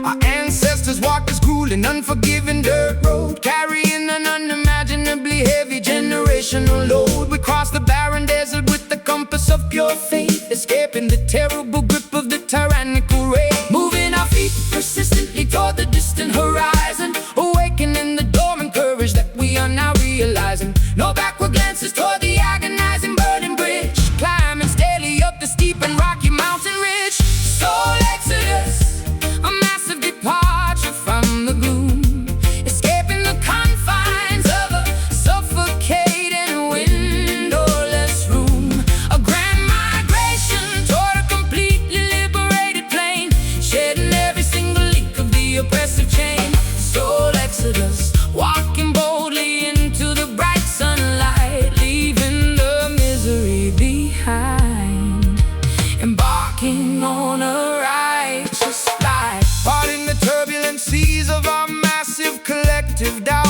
Our ancestors walked this grueling, unforgiving dirt road, carrying an unimaginably heavy generational load. We crossed the barren desert with the compass of pure faith, escaping the terrible grip of the tyrannical rain, moving our feet persistently toward the distant horizon, awakening the dormant courage that we are now realizing. No backward glances toward the agonizing burning bridge, climbing steadily up the steep and rocky mountain ridge. Soul exodus, a massive departure from the gloom, escaping the confines of a suffocating windowless room. A grand migration toward a completely liberated plain, shedding every single link of the oppressive chain. Soul exodus, walking boldly into the bright sunlight, leaving the misery behind, embarking on a righteous flight, parting the turbulent seas of our massive collective doubt,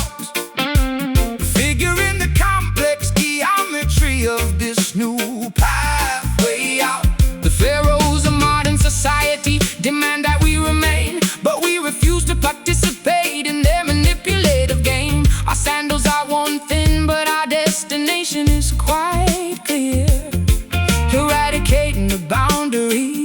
figuring the complex geometry of this new pathway out. The pharaohs of modern society demand that we remain, but we refuse to participate in their manipulative game. Our sandals are worn thin, but our destination is quite clear, eradicating the boundaries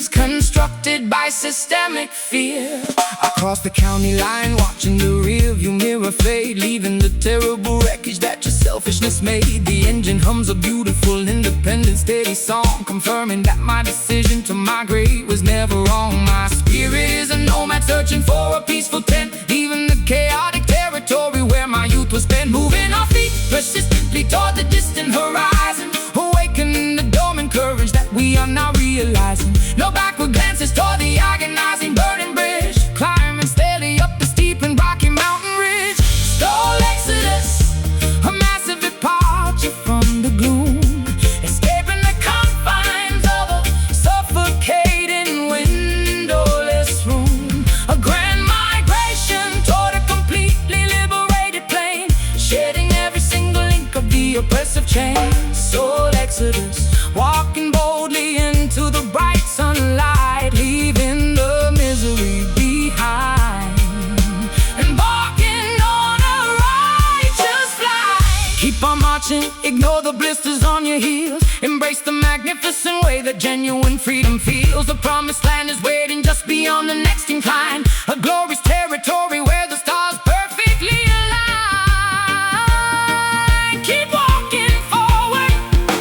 constructed by systemic fear. Across the county line, watching the rearview mirror fade, leaving the terrible wreckage that your selfishness made. The engine hums a beautiful, independent, steady song, confirming that my decision to migrate was never wrong. My spirit is a nomad searching for a peaceful tent, leaving the chaotic territory where my youth was spent, moving our feet persistently toward the distant horizon, awakening the dormant courage that we are now realizing. No backward glances toward the agonizing burning bridge, climbing steadily up the steep and rocky mountain ridge. Soul exodus, a massive departure from the gloom, escaping the confines of a suffocating windowless room. A grand migration toward a completely liberated plain, shedding every single link of the oppressive chain. Soul exodus, walking boldly into the bright sunlight, leaving the misery behind, embarking on a righteous flight, Keep on marching, ignore the blisters on your heels. Embrace the magnificent way that genuine freedom feels. The promised land is waiting just beyond the next incline. A glorious territory where the stars perfectly align. Keep walking forward,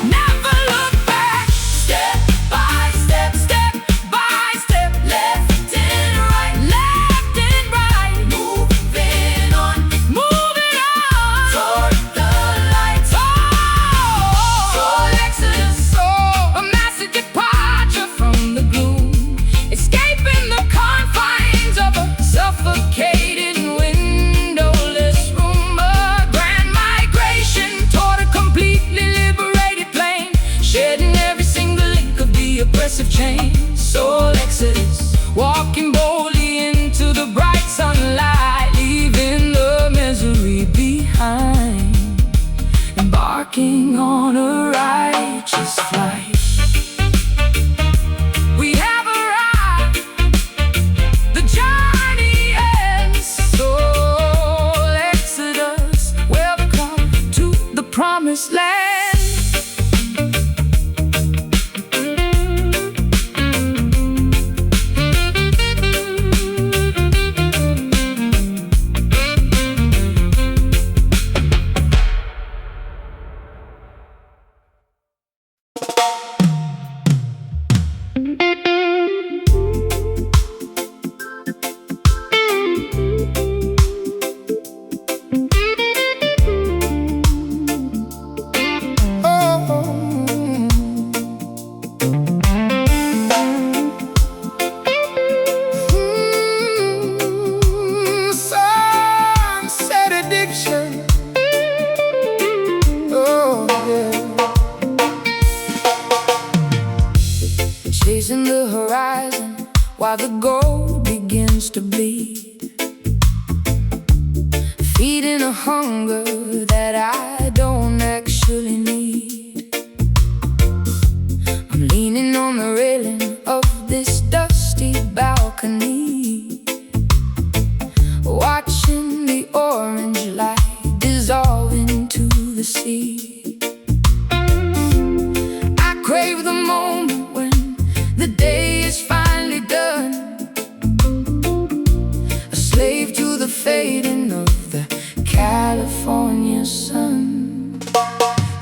never look back. Step by step, step by step, left and right, left and right. Moving on, moving on toward the light. Soul exodus, a massive departure from the gloom, escaping the confines of a suffocating windowless room. A grand migration toward a completely liberated plain, shedding every single link of the oppressive chain. Soul exodus, walking boldly into the bright sunlight, leaving the misery behind, embarking on a righteous flight. We have arrived, the journey ends. Soul exodus, welcome to the promised land. Sunset addiction. Oh, yeah. Chasing the horizon while the gold begins to bleed, feeding a hunger that I don't actually need. I'm leaning on the railing of this dusty balcony, watching the orange light dissolve into the sea. I crave the moment when the day is finally done, a slave to the fading of the California sun.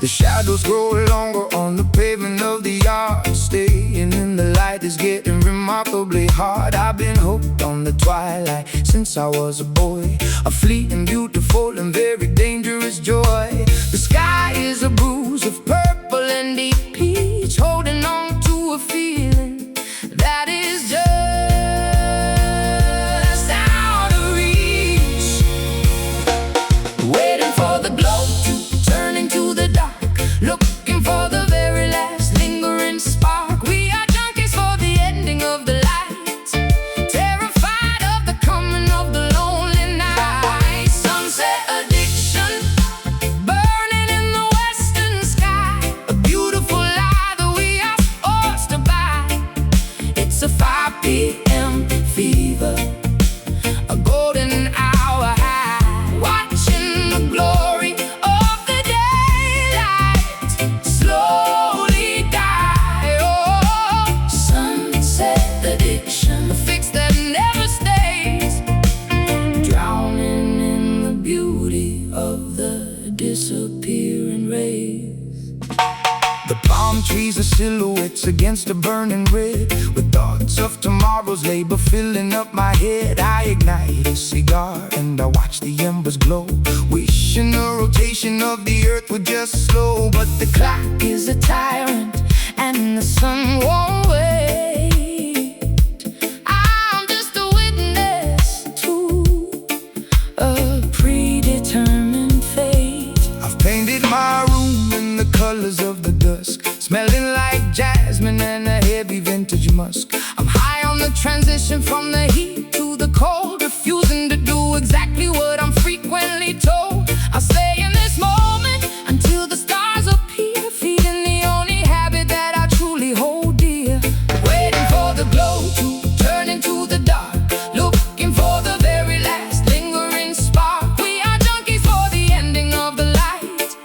The shadows grow longer on the pavement of the yard. Staying in the light is getting remarkably hard. I've been hooked on the twilight since I was a boy, a fleeting, beautiful and very dangerous joy. The sky is a bruise of purple and deep peach, holding on to a feeling that is just out of reach. Waiting for the glow to turn into the dark, looking for the very last lingering spark. We are junkies for the ending of the light, terrified of the coming of the lonely night. Sunset addiction, burning in the western sky, a beautiful lie that we are forced to buy. It's a 5 p.m. fever, a golden hour high, watching the glory of the daylight slowly die. Oh, sunset addiction, a fix that never stays, drowning in the beauty of the disappearing rays. The palm trees are silhouettes against a burning red, with thoughts of tomorrow's labor filling up my head. I ignite a cigar and I watch the embers glow, wishing the rotation of the earth would just slow. But the clock Is a tyrant and the sun won't wait. I'm just a witness to a predetermined fate. I've painted my room in the colors of the dusk, smelling like jasmine and a heavy vintage musk. I'm high on the transition from the heat to the cold, refusing to do exactly what I'm frequently told. I'll stay in this moment until the stars appear, feeding the only habit that I truly hold dear. Waiting for the glow to turn into the dark, looking for the very last lingering spark. We are junkies for the ending of the light,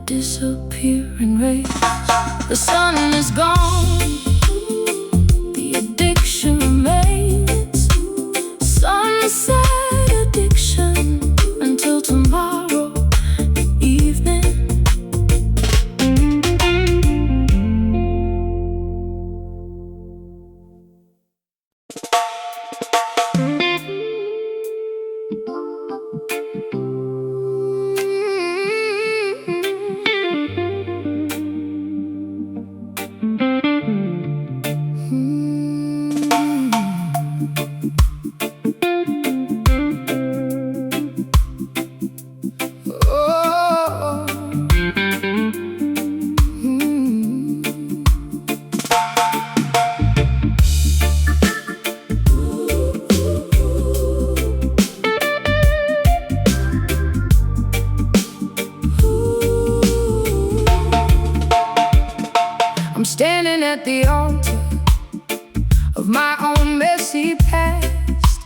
disappearing rays. The sun is gone, the addiction remains. Sunset addiction until tomorrow evening. I'm standing at the altar of my own messy past,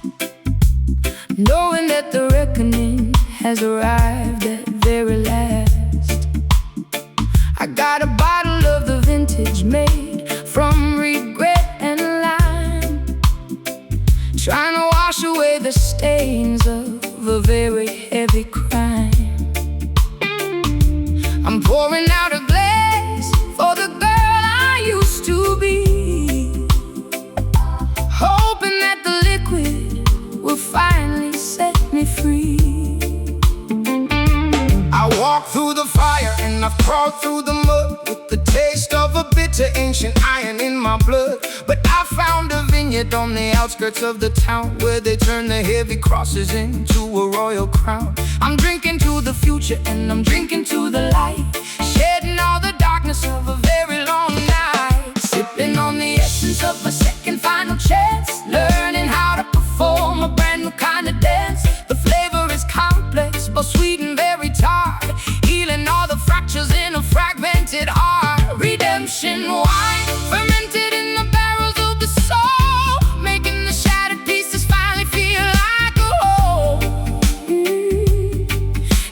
knowing that the reckoning has arrived at very last. I got a bottle of the vintage made from regret and lime, trying to wash away the stains of a very heavy crime. I'm pouring out a glass for the girl I used to be, hoping that the liquid will finally set me free. I walked through the fire and I've crawled through the mud, with the taste of a bitter ancient iron in my blood. But I found a vineyard on the outskirts of the town, where they turn the heavy crosses into a royal crown. I'm drinking to the future and I'm drinking to the light, shedding all the darkness of a very long night, sipping on the essence of a second final chance, learning how to perform a brand new kind of dance. The flavor is complex but sweet and very tart, healing all the fractures in a fragmented heart. Redemption wine, fermented in the barrels of the soul, making the shattered pieces finally feel like a whole.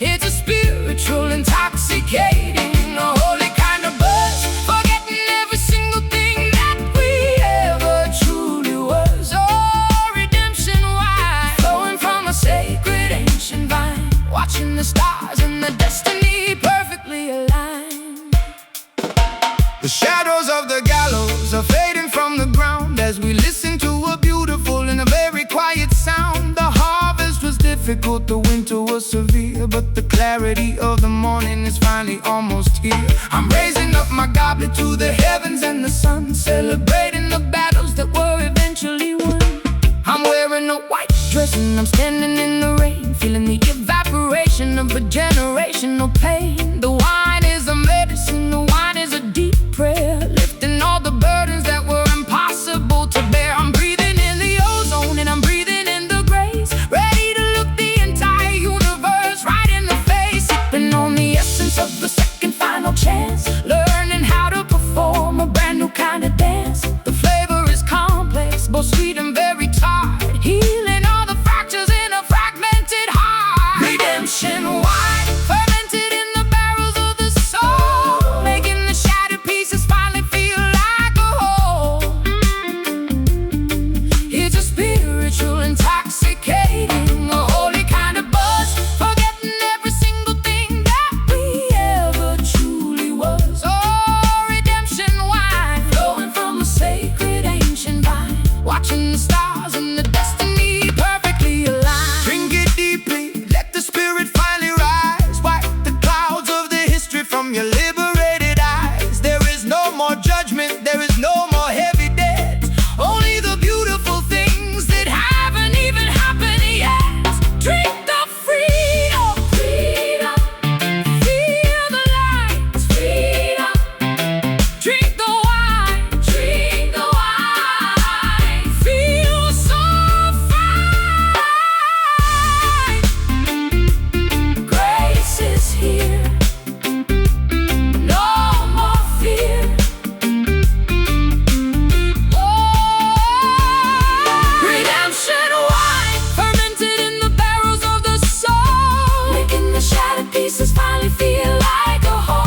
It's a spiritual, intoxicating, a holy kind of buzz, forgetting every single thing that we ever truly was. Oh, redemption wine, flowing from a sacred ancient vine, watching the stars and the destiny perfectly aligned. The shadows of the gallows are fading from the ground as we listen to a beautiful and a very quiet sound. The harvest was difficult, the winter was severe, but the clarity of the morning is finally almost here. I'm raising up my goblet to the heavens and the sun, celebrating the battles that were eventually won. I'm wearing a white dress and I'm standing in the rain, feeling the evaporation of a generational pain. The wine is a medicine, the wine is a deep prayer, lifting all the burdens that were impossible to bear. I'm breathing in the ozone and I'm breathing in the grace, ready to look the entire universe right in the face, sipping on the essence of the second final chance, learning how to perform a brand new kind of dance. The flavor is complex but sweet and very tart, healing all the fractures in a fragmented heart. Redemption wine, fermented in the barrels of the soul, making the shattered pieces finally feel like a whole. It's a spiritual, intoxicating, a holy kind of buzz, forgetting every single thing that we ever truly was. Oh, redemption wine, flowing from a sacred ancient vine, watching the stars and the destiny perfectly aligned. Drink it deeply, let the spirit finally rise, wipe the clouds of the history from your liberated eyes. There is no more judgment, there is no more heavy debt, only the beautiful things that haven't even happened yet. Drink the freedom, freedom, feel the light, freedom. Drink the wine, feel so fine. Grace is here, no more fear. Oh, redemption wine, fermented in the barrels of the soul, making the shattered pieces finally feel like a whole.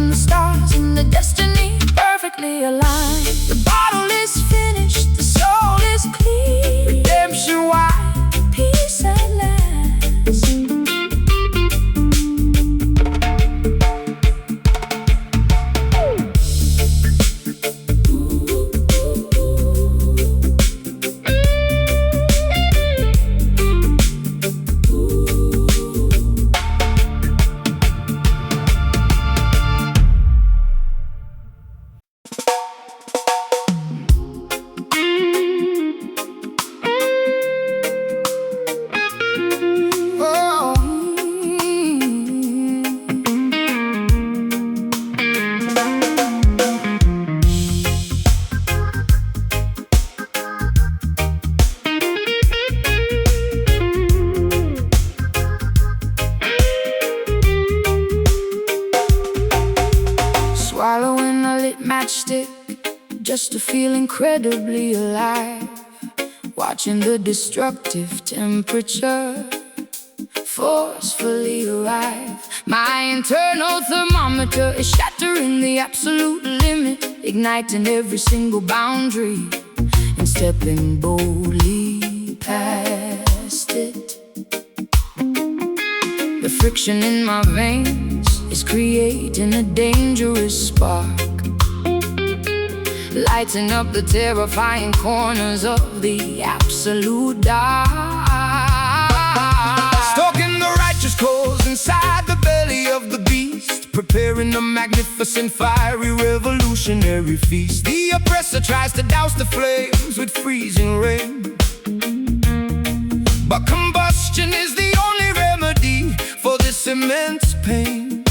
and the stars and the destiny perfectly aligned. The bottle is finished, the soul is clean. Redemption wine, peace at last. Swallowing a lit matchstick just to feel incredibly alive. Watching the destructive temperature forcefully arrive. My internal thermometer is shattering the absolute limit, igniting every single boundary and stepping boldly past it. The friction in my veins is creating a dangerous spark, lighting up the terrifying corners of the absolute dark. Stalking the righteous cause inside the belly of the beast, preparing a magnificent fiery revolutionary feast. The oppressor tries to douse the flames with freezing rain, but combustion is the only remedy for this immense pain.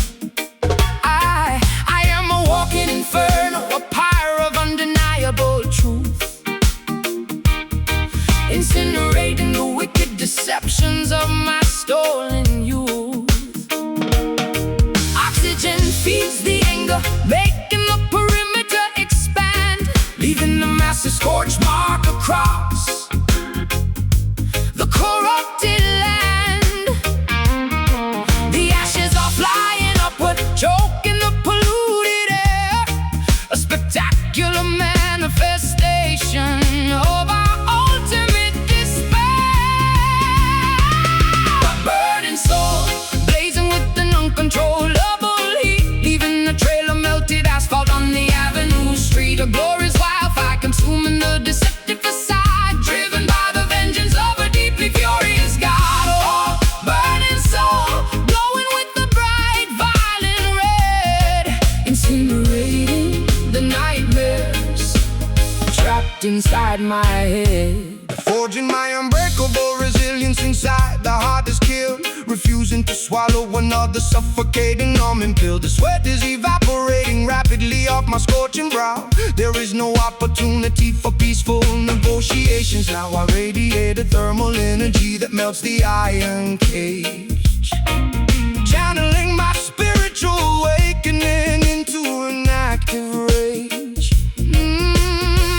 I am a walking inferno, a pyre of undeniable truth, incinerating the wicked deceptions of my stolen youth. Oxygen feeds the anger, making the perimeter expand, leaving the massive scorch mark across the corrupted land. The ashes are flying upward, choking the polluted air, a spectacular manifestation of our ultimate despair. A burning soul, blazing with an uncontrollable heat, leaving a trail of melted asphalt on the avenue street. A glorious wildfire consuming the deceptive facade, driven by the vengeance of a deeply furious God. Oh, burning soul, glowing with the bright violet red, incinerating the nightmares trapped inside my head. Forging my unbreakable resilience inside. The heart is killed, refusing to swallow another suffocating numbing pill. The sweat is evaporating rapidly off my scorching brow. There is no opportunity for peaceful negotiations. Now I radiate a thermal energy that melts the iron cage, channeling my spiritual awakening into an active rage.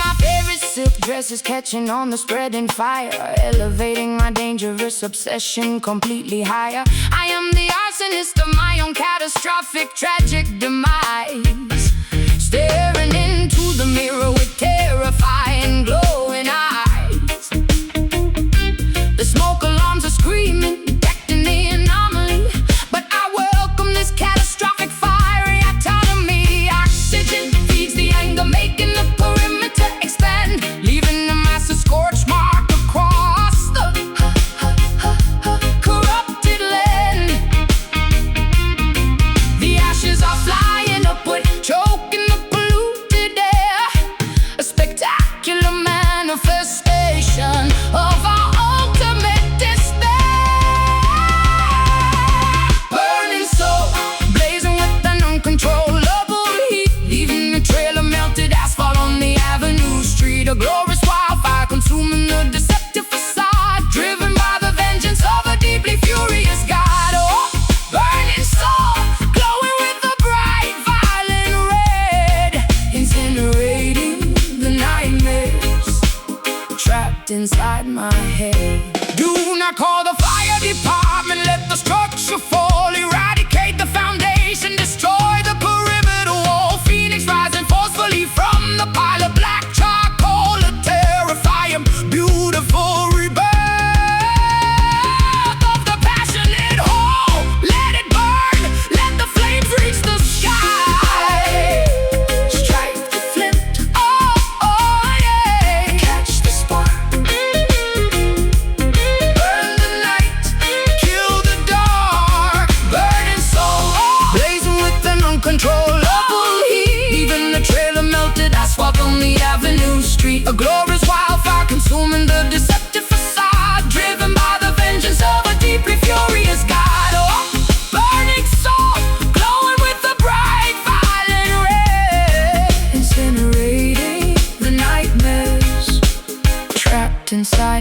My favorite silk dress is catching on the spreading fire, elevating my dangerous obsession completely higher. I am the arsonist of my own catastrophic, tragic demise, staring into the mirror with terrifying, glowing eyes. The smoke alarms are screaming, detecting the anomaly, but I welcome this catastrophic fiery autonomy. Oxygen feeds the anger, making the perimeter expand, leaving a massive scorch mark across the corrupted land. The ashes are flying upward, choking the polluted air,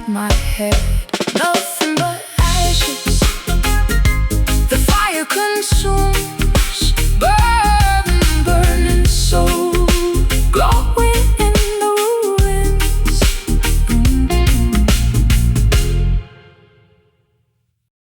inside my head. The